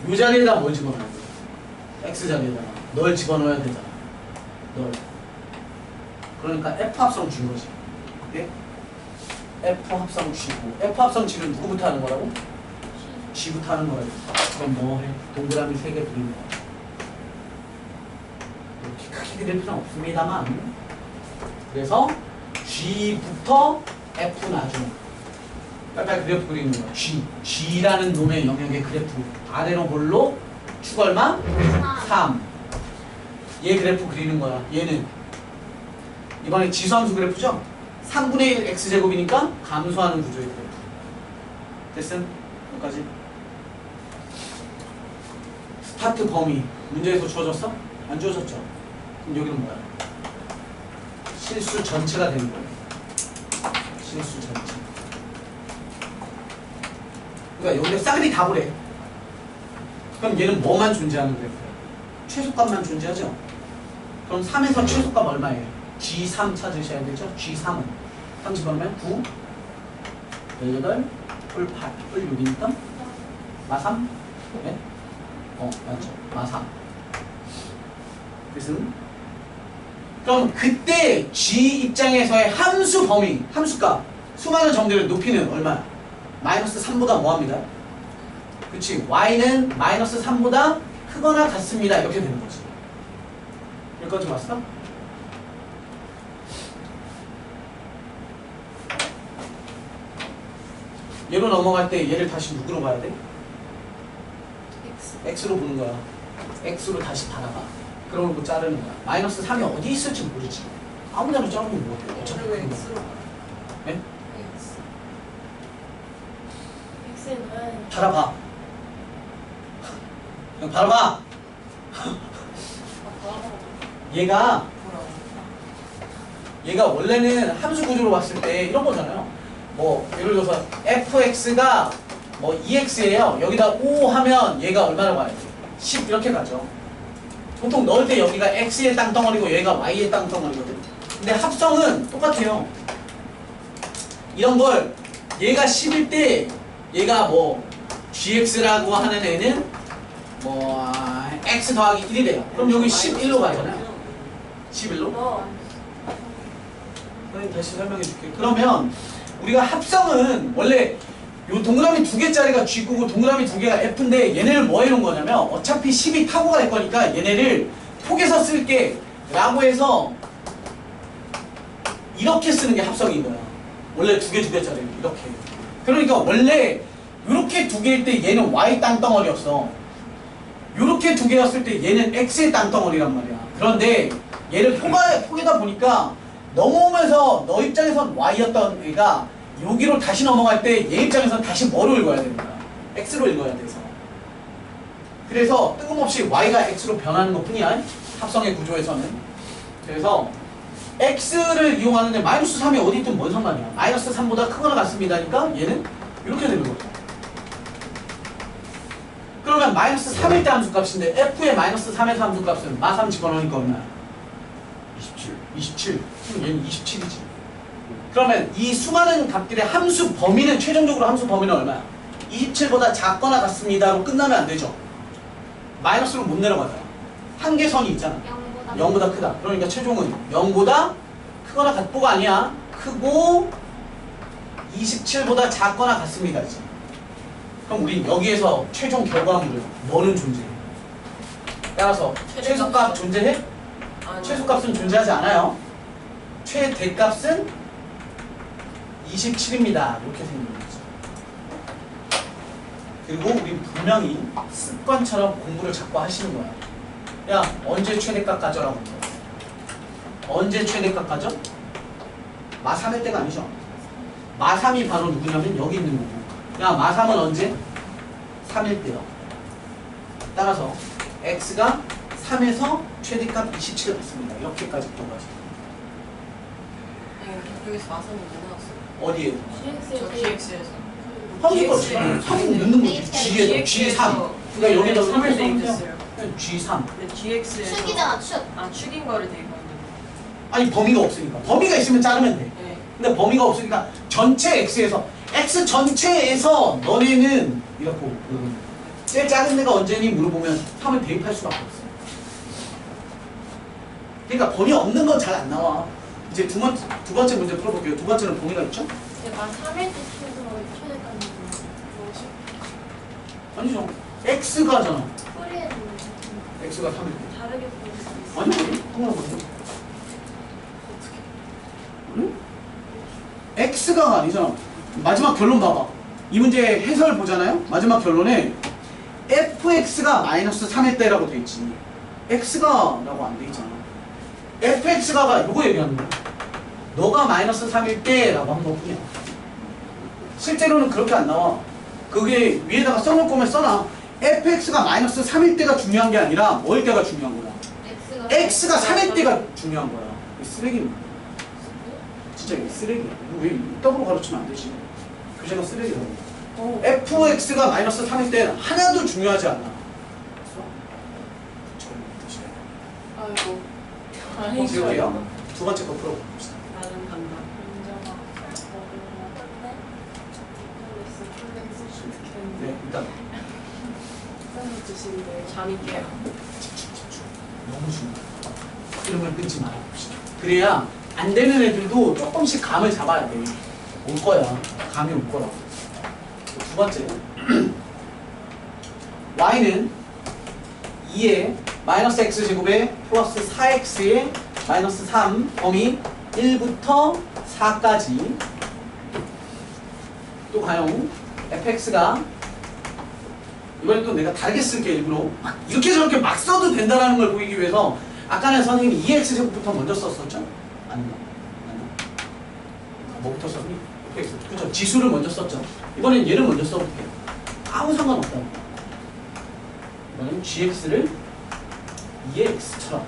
이 자리에다 뭘 집어넣어야 돼? x 자리에다가 널 집어넣어야 되잖아. 널. 그러니까 f합성 g인 거지. 네? f합성 g고 f합성 g는 누구부터 하는 거라고? g부터 하는 거라고. 그럼 뭐 해? 동그라미 3개 그리는 거야. 이렇게 크게 그릴 필요는 없습니다만. 그래서 g부터 f 나중. 빨리 그래프 그리는 거야. G라는 놈의 영역의 그래프. 아래로 볼로 축 얼마? 3. 얘 그래프 그리는 거야. 얘는 이번에 지수함수 그래프죠? 3분의 1 x제곱이니까 감소하는 구조의 그래프. 됐음? 여기까지. 스타트 범위. 문제에서 주어졌어? 안 주어졌죠? 그럼 여기는 뭐야? 실수 전체가 되는 거예요. 실수 전체. 그러니까 여기다 싸그리 다 보래. 그럼 얘는 뭐만 존재하는 그래프야? 최소값만 존재하죠? 그럼 3에서 최소값 얼마예요? G3 찾으셔야 되죠? G3은 3 집어넣으면 9, 18, 뿔 8, 뿔 6이니까 마3? 네? 맞죠. 마3. 됐음? 그럼 그때 G 입장에서의 함수 범위, 함수값, 수많은 점들의 높이는 얼마야? 마이너스 3보다 뭐합니다? 그치? y는 마이너스 3보다 크거나 같습니다. 이렇게 되는 거지. 여기까지 왔어? 얘로 넘어갈 때 얘를 다시 누구로 봐야 돼? X. x로 보는 거야. x로 다시 받아가. 그러면 뭐 자르는 거야. 마이너스 3이 어디 있을지 모르지. 아무 데나 자르면 뭐 돼? 어차피 그리고 그거. X로. 네? X. X는 바라봐. 그냥 바라봐. 얘가 원래는 함수 구조로 봤을 때 이런 거잖아요. 뭐 예를 들어서 fx가 뭐 2x예요. 여기다 5 하면 얘가 얼마나 가야 돼? 10 이렇게 가죠. 보통 넣을 때 여기가 x의 땅덩어리고 여기가 y의 땅덩어리거든. 근데 합성은 똑같아요. 이런 걸 얘가 10일 때 얘가 뭐 gx라고 하는 애는 뭐 x 더하기 1이래요. 그럼 여기 11로 가잖아요. 11로? 선생님 다시 설명해 줄게요. 그러면 우리가 합성은 원래 요 동그라미 2개짜리가 G고 동그라미 2개가 F인데 얘네를 뭐 해놓은 거냐면 어차피 10이 타고가 될 거니까 얘네를 폭에서 쓸게 라고 해서 이렇게 쓰는 게 합성인 거야. 원래 2개짜리를 이렇게. 그러니까 원래 이렇게 2개일 때 얘는 Y 땅덩어리였어. 이렇게 2개였을 때 얘는 X의 땅덩어리란 말이야. 그런데 얘를 폭에다 보니까 넘어오면서 너 입장에선 Y였던 애가 여기로 다시 넘어갈 때 얘 입장에선 다시 뭐로 읽어야 되는 거야? X로 읽어야 돼서. 그래서 뜬금없이 Y가 X로 변하는 것 뿐이야. 합성의 구조에서는. 그래서 X를 이용하는데 마이너스 3이 어디 있든 뭔 상관이야. 마이너스 3보다 크거나 같습니다니까 얘는 이렇게 되는 거죠. 그러면 마이너스 3일 때 함수값인데 F의 마이너스 3에서 함수값은 마3 집어넣으니까 얼마야? 27. 그럼 얘는 27이지. 그러면 이 수많은 값들의 함수 범위는 최종적으로 함수 범위는 얼마야? 27보다 작거나 같습니다로 끝나면 안 되죠. 마이너스로 못 내려가잖아. 한계선이 있잖아. 0보다 크다. 그러니까 최종은 0보다 크거나 같고가 아니야. 크고 27보다 작거나 같습니다지. 그럼 우리 여기에서 최종 결과물은 뭐는 존재해? 따라서 최소값 존재해? 최소값은 존재하지 않아요. 최대값은 27입니다. 이렇게 생긴 거죠. 그리고 우리 분명히 습관처럼 공부를 자꾸 하시는 거야. 야, 언제 최대값 가져라고 물어봤어. 언제 최대값 가져? 마3일 때가 아니죠. 마3이 바로 누구냐면 여기 있는 거고. 야, 마3은 언제? 3일 때요. 따라서 x가 3에서 최대값 27을 받습니다. 이렇게까지 들어가죠. 여기서 마선이 뭐 나왔어? 어디에? 저 GX에서. 함수값 3은 넣는 거지. G에 G3. 그러니까 여기다 3을 3을 대입했어요. G3. 근데 GX에서 축이잖아, 축. 축인 거를 대입하는 아니 범위가 없으니까. 범위가 있으면 자르면 돼. 네. 근데 범위가 없으니까 전체 X에서 X 전체에서 너네는 이렇게 물어보는 거야. 제일 작은 데가 언제니 물어보면 3을 대입할 수밖에 없어. 그러니까 범위 없는 건 잘 안 나와. 이제 두 번째 문제 풀어볼게요. 두 번째는 범위가 있죠? 만 3일 때 최대까지 뭐지? 아니죠. X가잖아. 코리에는 X가 3일 때. 다르게 보일 수 있어. 아니, 상관없어. 응? X가 아니잖아. 마지막 결론 봐봐. 이 문제 해설 보잖아요? 마지막 결론에 fx가 마이너스 3일 때라고 돼 있지. x가 라고 안 돼 있잖아. fx가가 이거 얘기하는 거야. 너가 마이너스 3일 때라고 한 것뿐이야. 실제로는 그렇게 안 나와. 그게 위에다가 써놓을 거면 써놔. fx가 마이너스 3일 때가 중요한 게 아니라 뭐일 때가 중요한 거야. x가 3일 때가 중요한 거야. 이거 쓰레기입니다. 진짜 이거 쓰레기야. 이거 왜 이따구로 가르치면 안 되지? 교재가 쓰레기라고. fx가 마이너스 3일 때는 하나도 중요하지 않아. 아이고. 지울게요. 두 번째 거 풀어봅시다. 나는 간다. 네, 일단 주신데. 잠이 깨요. 집중. 너무 중요해. 흐름을 끊지 말아봅시다. 그래야 안 되는 애들도 조금씩 감을 잡아야 돼. 올 거야. 감이 올 거라고. 두 번째. y는 2에 마이너스 x제곱에 플러스 4x에 마이너스 3 범위 1부터 4까지 또 가요. fx가 이번엔 또 내가 다르게 쓸게 일부러 이렇게 저렇게 막 써도 된다는 걸 보이기 위해서 아까는 선생님이 2x제곱부터 먼저 썼었죠? 아닌가? 뭐부터 썼니? fx 그죠? 지수를 먼저 썼죠? 이번엔 얘를 먼저 써볼게요. 아무 상관없다고. 이번엔 gx를 2x처럼.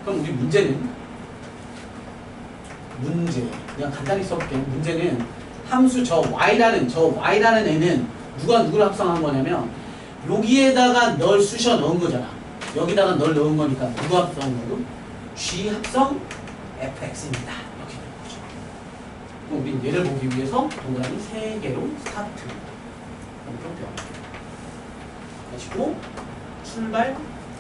그럼 우리 문제는 그냥 간단히 써볼게요. 문제는 함수 저 y라는 애는 누가 누구를 합성한 거냐면 여기에다가 널 쑤셔 넣은 거잖아. 여기다가 널 넣은 거니까 누구 합성한 거고? g 합성 fx입니다. 이렇게 되는 거죠. 그럼 우린 얘를 보기 위해서 동그라미 3개로 스타트. 평평. 가시고 출발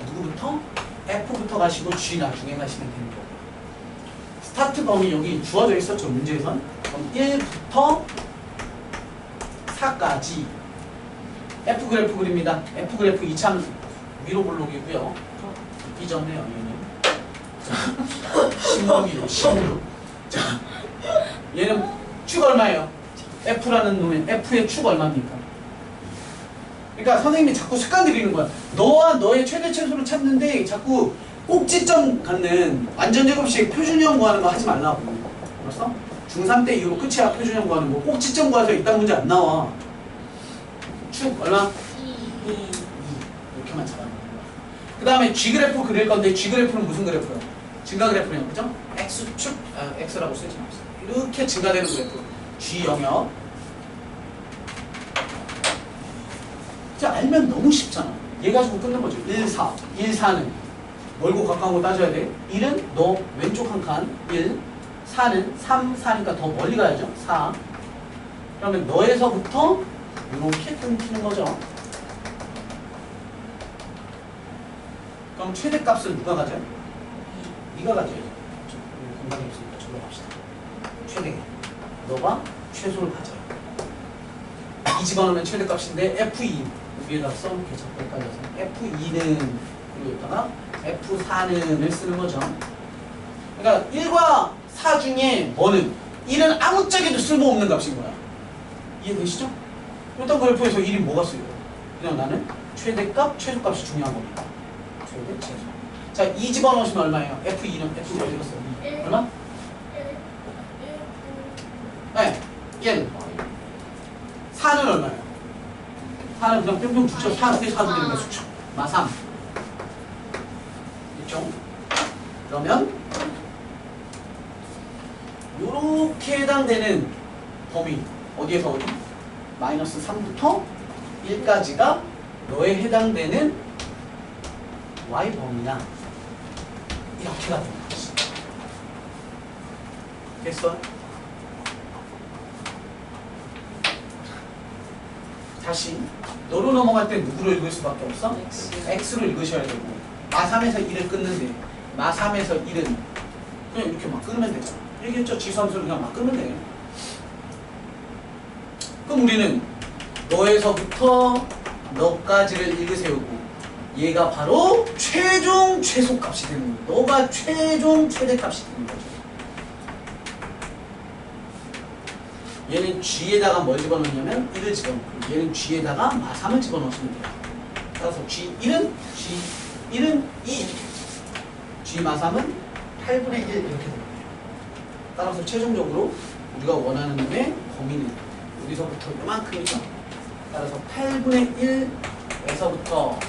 누구부터? F부터 가시고 G 나중에 가시면 되는 거고. 스타트 범위 여기 주어져 있었죠 문제에선. 그럼 1부터 4까지 F 그래프 그립니다. F 그래프 이참 위로 볼록이고요. 이전에요 얘는. 자, 16. 자, 얘는 축 얼마예요? F라는 놈의 F의 축 얼마입니까? 그러니까 선생님이 자꾸 습관 들이는 거야. 너와 너의 최대 최소를 찾는데 자꾸 꼭지점 갖는 완전 제곱식 표준형 구하는 거 하지 말라고. 알았어? 중3 때 이후로 끝이야 표준형 구하는 거. 꼭지점 구해서 이딴 문제 안 나와. 축 얼마? 2. 이렇게만 잡아놓는 거야. 그 다음에 G그래프 그릴 건데 G그래프는 무슨 그래프야? 증가 그래프네요. 그죠? X축, X라고 쓰지 마세요. 이렇게 증가되는 그래프. G 영역. 알면 너무 쉽잖아. 얘 가지고 끝낸 거죠. 1, 4. 1, 4는 멀고 가까운 거 따져야 돼. 1은 너 왼쪽 한 칸. 1. 4는 3, 4니까 더 멀리 가야죠. 4. 그러면 너에서부터 이렇게 끊기는 거죠. 그럼 최대값을 누가 가져요? 2가 가져야죠. 공간이 없으니까 저로 갑시다. 최대. 너가 최소를 가져요. 2 집어넣으면 최대값인데 F2 위에다 써놓게 자꾸 헷갈려서 F2는 그리고 여기다가 F4는을 쓰는 거죠. 그러니까 1과 4 중에 뭐는 1은 아무짝에도 쓸모없는 값인 거야. 이해되시죠? 일단 그래프에서 1이 뭐가 쓰여요? 그냥 나는 최대값, 최소값이 중요한 겁니다. 최대, 최소. 자, 2 집어넣으시면 얼마예요? F2는 F2 어디 갔어요? 얼마? 네, 1. 4는 얼마예요? 4는 그냥 뿅뿅 붙여 4 4도 되니까 수축. 마 3. 됐죠? 그러면 요렇게 해당되는 범위 어디에서 어디? 마이너스 3부터 1까지가 너에 해당되는 y 범위나 이렇게가 되는 거지. 됐어? 다시 너로 넘어갈 때 누구를 읽을 수밖에 없어? X로 읽으셔야 되고 마3에서 1을 끊는데 마3에서 1은 그냥 이렇게 막 끊으면 되잖아. 얘기했죠? 지수함수를 그냥 막 끊으면 돼. 그럼 우리는 너에서부터 너까지를 읽으세우고 얘가 바로 최종 최소값이 되는 거야. 너가 최종 최대값이 되는 거죠. 얘는 G에다가 뭘 집어넣냐면 1을 집어넣고 얘는 G에다가 마3을 집어넣으시면 돼요. 따라서 G1은 2 G 마3은 8분의 1 이렇게 됩니다. 따라서 최종적으로 우리가 원하는 놈의 범위는 여기서부터 이만큼이죠. 따라서 8분의 1에서부터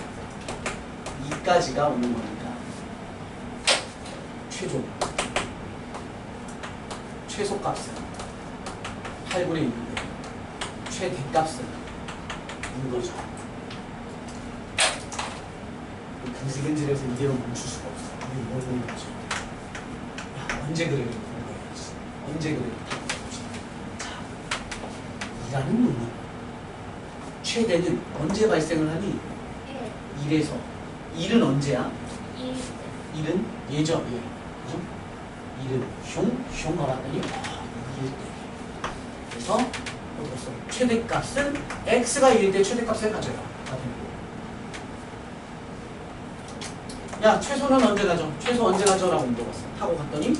2까지가 오는 겁니다. 최종 최소값은 8분의 1인데 최대값은 이거죠. 근질근질해서 이대로 멈출 수가 없어. 우리 뭘 보는 거죠? 야, 언제 그래요? 언제 그래요? 자, 이라는 놈은 최대는 언제 발생을 하니? 1에서 1은 언제야? 1은 얘죠. 얘. 그죠? 1은 흉가 봤더니 2일 때. 그래서 여기서 최대값은 x가 1일 때 최대값을 가져요. 야, 최소는 언제 가져? 최소 언제 가져라고 물어봤어. 하고 갔더니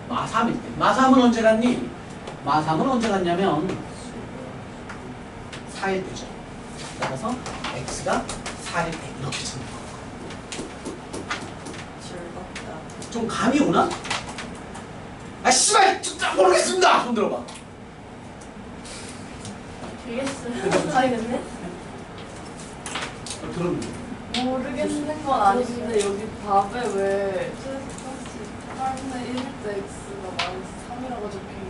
마3일 때. 마3은 언제 갔니? 마3은 언제 갔냐면 4일 되죠. 따라서 x가 4일 때 이렇게 찾는 거예요. 즐겁다. 좀 감이 오나? 아 씨발 진짜 모르겠습니다. 손 들어봐. 되겠어요. 가야겠네. 들었는데. 모르겠는 건 아닌데 여기 답에 왜 8분의 1일 때 x가 마이너스 3이라고 적혀있는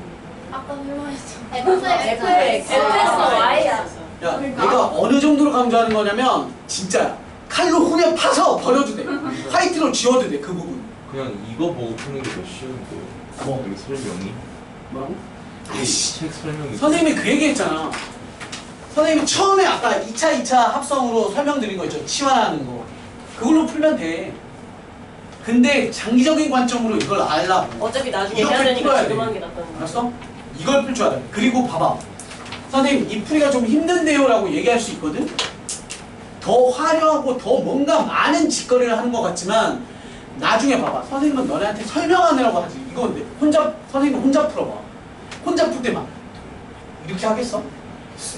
아까 설명했죠. FX. Y야. 야, 그러니까. 내가 어느 정도로 강조하는 거냐면 진짜야. 칼로 후면 파서 버려도 돼. 화이트로 지워도 돼. 그 부분. 그냥 이거 보고 푸는 게 더 쉬운데. 뭐? 여기 설명이? 뭐라고? 아이씨. 책 설명이. 선생님이 그 얘기했잖아. 선생님이 처음에 아까 2차 합성으로 설명드린 거 있죠. 치환하는 거. 그걸로 풀면 돼. 근데 장기적인 관점으로 이걸 알라고. 어차피 나중에 이렇게 해야 되니까 풀어야 지금 돼. 하는 게 낫다는 거야. 알았어? 이걸 풀 줄 알아. 그리고 봐봐. 선생님 이 풀이가 좀 힘든데요 라고 얘기할 수 있거든? 더 화려하고 더 뭔가 많은 짓거리를 하는 것 같지만 나중에 봐봐. 선생님은 너네한테 설명하느라고 하지. 이거 근데 선생님 혼자 풀어봐. 혼자 풀 때만 이렇게 하겠어?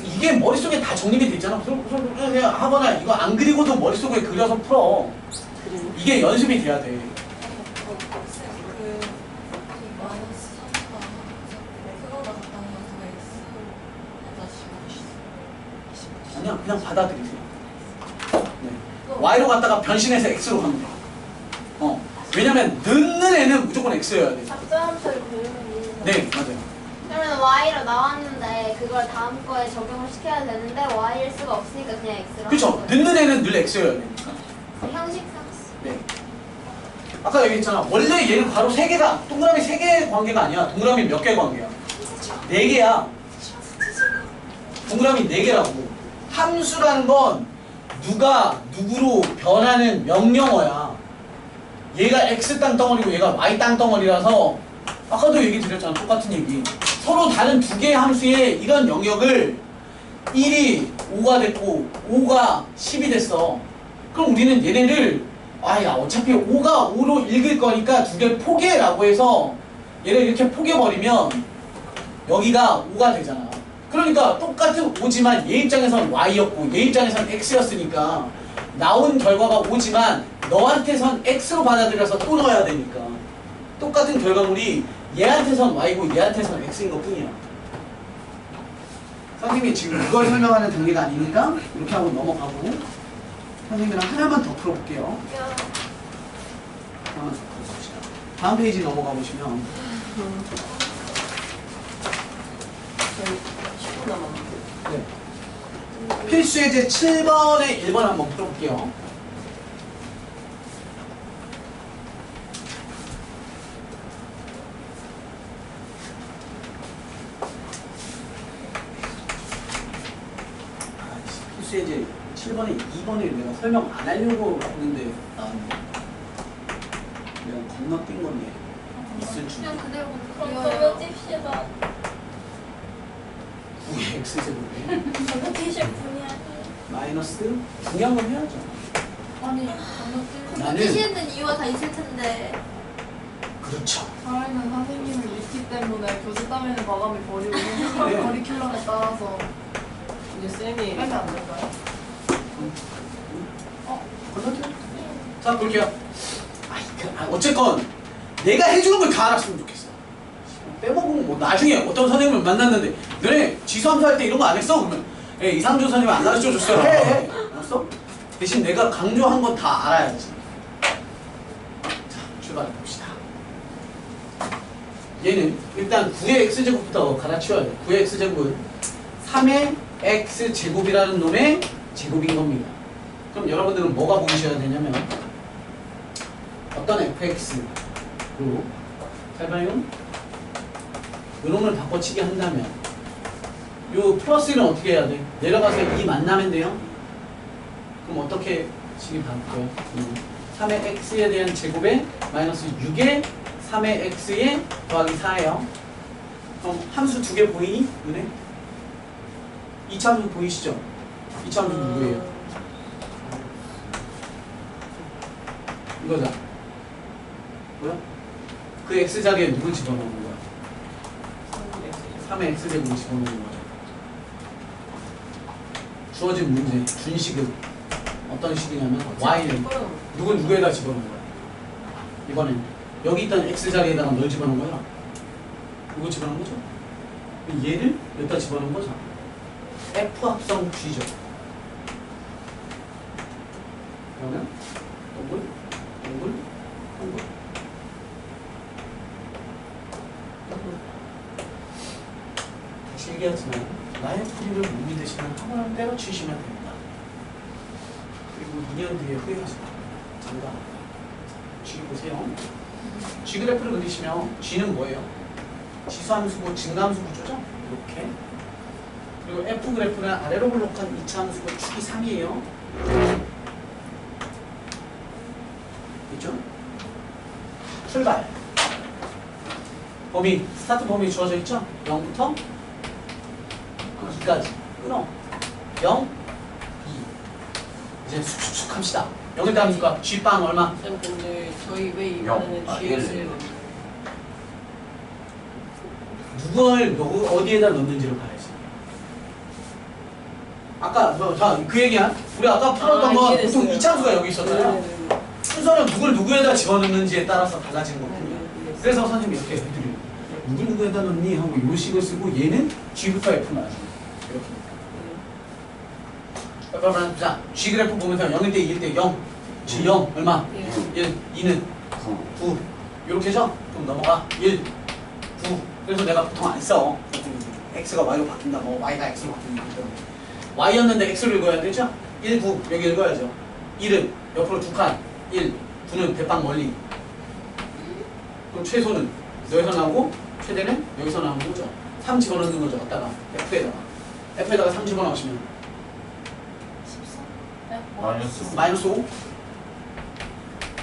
이게 머릿속에 다 정립이 돼 있잖아. 그냥 하거나 이거 안 그리고도 머릿속에 그려서 풀어. 이게 연습이 돼야 돼. 아니야, 그냥 받아들이세요. 네. Y로 갔다가 변신해서 X로 가면 돼. 왜냐면 넣는 애는 무조건 X여야 돼. 작전함수를 배우는 이유가. 네, 맞아요. 그러면 Y로 나왔는데 그걸 다음 거에 적용을 시켜야 되는데 Y일 수가 없으니까 그냥 X로. 그쵸? 넣는 애는 늘 X여야 되니까. 형식상. 네. 아까 얘기했잖아. 원래 얘는 바로 3개가, 동그라미 3개의 관계가 아니야. 동그라미 몇 개의 관계야? 4개야. 동그라미 4개라고. 함수라는 건 누가 누구로 변하는 명령어야. 얘가 X 땅덩어리고 얘가 Y 땅덩어리라서 아까도 얘기 드렸잖아. 똑같은 얘기. 서로 다른 두 개의 함수에 이런 영역을 1이 5가 됐고 5가 10이 됐어. 그럼 우리는 얘네를 야 어차피 5가 5로 읽을 거니까 두 개를 포개라고 해서 얘를 이렇게 포개버리면 여기가 5가 되잖아. 그러니까 똑같은 5지만 얘 입장에선 Y였고 얘 입장에선 X였으니까 나온 결과가 5지만 너한테선 X로 받아들여서 또 넣어야 되니까 똑같은 결과물이 얘한테선 Y고 얘한테선 X인 것 뿐이야. 선생님이 지금 이걸 설명하는 단계가 아니니까 이렇게 하고 넘어가고 선생님이랑 하나만 더 풀어볼게요. 하나만 더 풀어봅시다. 다음 페이지 넘어가 보시면 10분 남았는데. 네. 필수예제 7번에 1번 한번 풀어볼게요. 필수예제 7번에 2번에 내가 설명 안 하려고 했는데 나왔네. 내가 건너뛴 건데 있을 줄. 그냥 그대로 그러면 찝시다. 9의 x제곱에 저는 티실 분이 아니. 마이너스 중요한 건 해야죠. 아니 나는 뛰시는 이유가 다 있을 텐데. 그렇죠. 살아있는 선생님을 믿기 때문에 교수 땀에는 마감이 버리고 네. 커리큘럼에 따라서 이제 쌤이 빼면 안 될까요? 건너뛰어. 자 볼게요. 어쨌건 내가 해주는 걸 다 알았으면 좋겠어. 빼먹으면 뭐 나중에 어떤 선생님을 만났는데 너네 지수함수 할 때 이런 거 안 했어? 그러면 이상준 선생님 안 가르쳐 줬어요. 해. 알았어? 대신 내가 강조한 건 다 알아야지. 자 출발해 봅시다. 얘는 일단 9의 x제곱부터 갈아치워야 돼. 9의 x제곱은 3의 x제곱이라는 놈의 제곱인 겁니다. 그럼 여러분들은 뭐가 보이셔야 되냐면 어떤 fx로 잘 봐요. 요놈을 바꿔치기 한다면 요 플러스는 어떻게 해야 돼? 내려가서 2 만나면 돼요? 그럼 어떻게 치기 바꿔요? 3의 x에 대한 제곱에 마이너스 6에 3의 x에 더하기 4예요. 그럼 함수 두 개 보이니? 눈에? 2차 함수 보이시죠? 2차 함수 누구예요? 이거다. 뭐야? 그 x자리에 누굴 집어넣는 거야? 3의 x제곱을 집어넣는 거야. 주어진 문제 준식은 어떤 식이냐면 y는 누군 누구에다 집어넣은 거야. 이번엔 여기 있던 x 자리에다가 뭘 집어넣은 거야? 이거 집어넣은 거죠. 얘를 여기다 집어넣은 거죠. f 합성 g죠. 그러면 동글 동글 동글 동글. 다시 얘기하지만 나의 풀이를 못 믿으시면 한 번은 때려치시면 됩니다. 그리고 2년 뒤에 후회하시고 장담. G 보세요. G 그래프를 그리시면 G는 뭐예요? 지수함수고 증가함수 구조죠? 이렇게. 그리고 F 그래프는 아래로 볼록한 2차 함수고 축이 3이에요. 있죠? 출발. 범위, 스타트 범위 주어져 있죠? 0부터 2까지 끊어. 0, 2. 이제 쑥쑥쑥 합시다. 0일 다음 수가 G빵 얼마? 쌤 근데 저희 왜 영. 이번에는 아, GS를 누굴 어디에다 넣는지를 봐야지. 아까 그 얘기한 우리 아까 풀었던 건 보통 이해됐어요. 이차수가 여기 있었잖아요. 네네네. 순서는 누굴 누구에다 집어넣는지에 따라서 달라지는 거거든요. 네. 그래서 선생님이 이렇게 해드려요. 누굴 누구에다 넣니 하고 요 식을 쓰고 얘는 G부터 F만 하죠. 이렇게. 자, G 그래프 보면서 0일 때 2일 때 0, G 0 얼마? 예. 1, 2는 9 이렇게죠? 그럼 넘어가 1, 9 그래서 내가 보통 안 써. X가 Y로 바뀐다 뭐 Y가 X로 바뀐다 Y였는데 X로 읽어야 되죠? 1, 9 여기 읽어야죠. 1은 옆으로 2칸 1, 9는 대빵 멀리. 그럼 최소는 여기서 나오고 최대는 여기서 나오는 거죠. 3 집어넣는 거죠. 갖다가 F에다가 3 집어넣으시면 마이너스 마이너스 5 9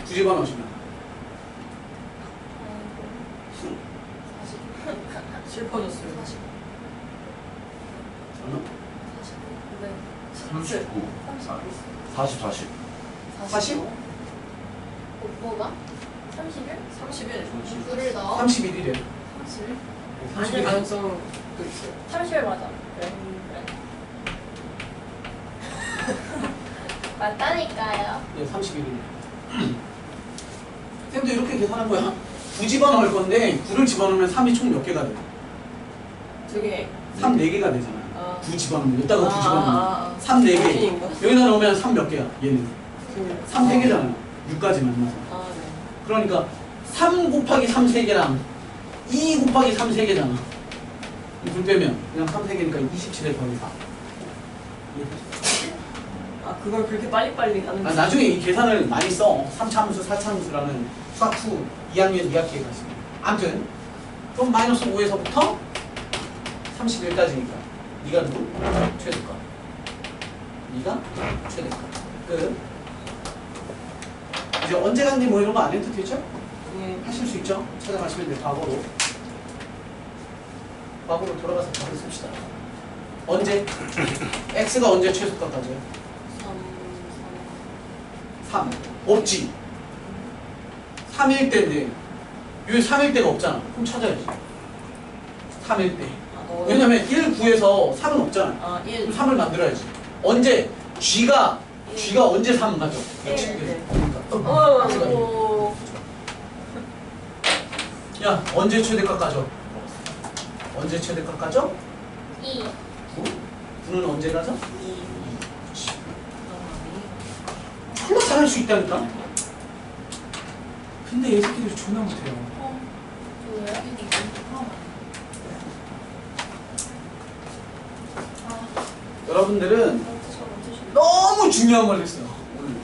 집어넣으시면 슬퍼졌어요. 얼마? 네. 39 40 40 40? 뭐가? 31? 31. 9를 넣어? 31이래요. 31? 아닐 가능성도 있어요. 31 맞아. 그래? 맞다니까요. 네, 31이래요. 쌤도 이렇게 계산한 거야. 9 집어넣을 건데 9를 집어넣으면 3이 총 몇 개가 돼요? 되게 3 4개가 되잖아요. 아. 9 집어넣으면 여기다가 9 집어넣으면 3 4개. 정신인가? 여기다 넣으면 3 몇 개야? 얘는 3 아. 3개잖아요. 6까지 만나서. 아 네. 그러니까 3 곱하기 3 3개랑 2 곱하기 3 3개잖아. 불 빼면 그냥 3 3개니까 27에 더하기 4. 아 그걸 그렇게 빨리빨리 하는 아, 나중에 이 계산을 많이 써. 3차 함수, 4차 함수라는 수학 후 2학년 2학기에 가시면. 아무튼 그럼 마이너스 5에서부터 31까지니까 네가 누구? 최대값. 네가 최대값. 끝. 이제 언제 갔니 뭐 이런 거 안 해도 되죠? 하실 수 있죠? 찾아가시면 돼요. 과거로. 과거로 돌아가서 바로 씁시다. 언제? x가 언제 최소값까지요? 3. 없지. 3일 때인데 여기 3일 때가 없잖아. 그럼 찾아야지. 3일 때. 왜냐면 1, 9에서 3은 없잖아. 아 그럼 1. 3을 만들어야지. 언제? G가 언제 3 가죠? 네. 며칠 네. 그러니까. 오. 야, 언제 최대값 가죠? 언제 최대값 가죠? 2. 9. 9는 언제 가죠? 2. 그렇지. 졸라 잘할 수 있다니까. 근데 얘 새끼들이 존나 못해요. 왜요? 여러분들은 너무 중요한 걸 했어요. 오늘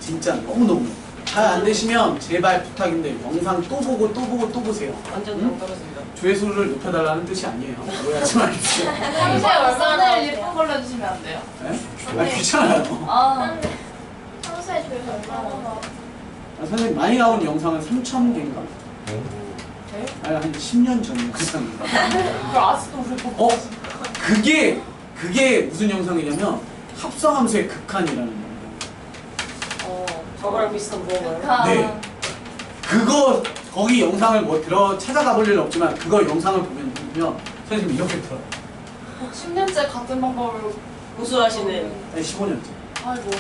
진짜 너무너무 잘 안 되시면 제발 부탁인데 영상 또 보고 또 보고 또 보세요. 완전 응? 정 떨어집니다. 조회수를 높여달라는 뜻이 아니에요. 오해하지 마십시오. 평소에 얼마나 예쁜 걸로 해주시면 안 돼요? 네? 아, 귀찮아요. 아, 평소에 조회수 얼마나? 아, 선생님 많이 나온 영상은 3,000개인가? 아니 한 10년 전에 그 영상인가? 그걸 아직도 우리 보고 그게 무슨 영상이냐면 합성함수의 극한이라는 영상. 저거랑 비슷한 무언가요? 네. 그거 거기 영상을 뭐 찾아가 볼 일은 없지만 그거 영상을 보면 선생님이 이렇게 들어요. 10년째 같은 방법을 고수하시는 네, 15년째. 아이고.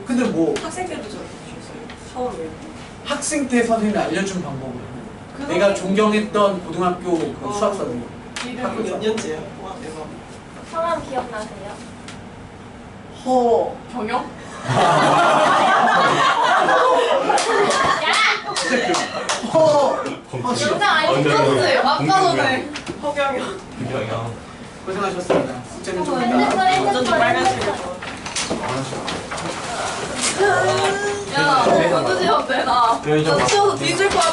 근데 뭐 학생 때도 저렇게 주셨어요. 처음에. 학생 때 선생님이 알려준 방법으로 그 내가 선생님 존경했던 고등학교 그 수학 선생님. 이름이 몇 년째야? 와 대박. 성함 기억나세요? 허. 경영? 허. 영상 아니 떴어요. 아까 전에. 허경영. 그냥 고생하셨습니다. 숙제는 좀 이따. 핸드폰 어쩐지 빨간색을 핸드폰 좋아. 야, 나 건드지면 돼, 나. 야, 이제 나 치워서 뒤질 거야.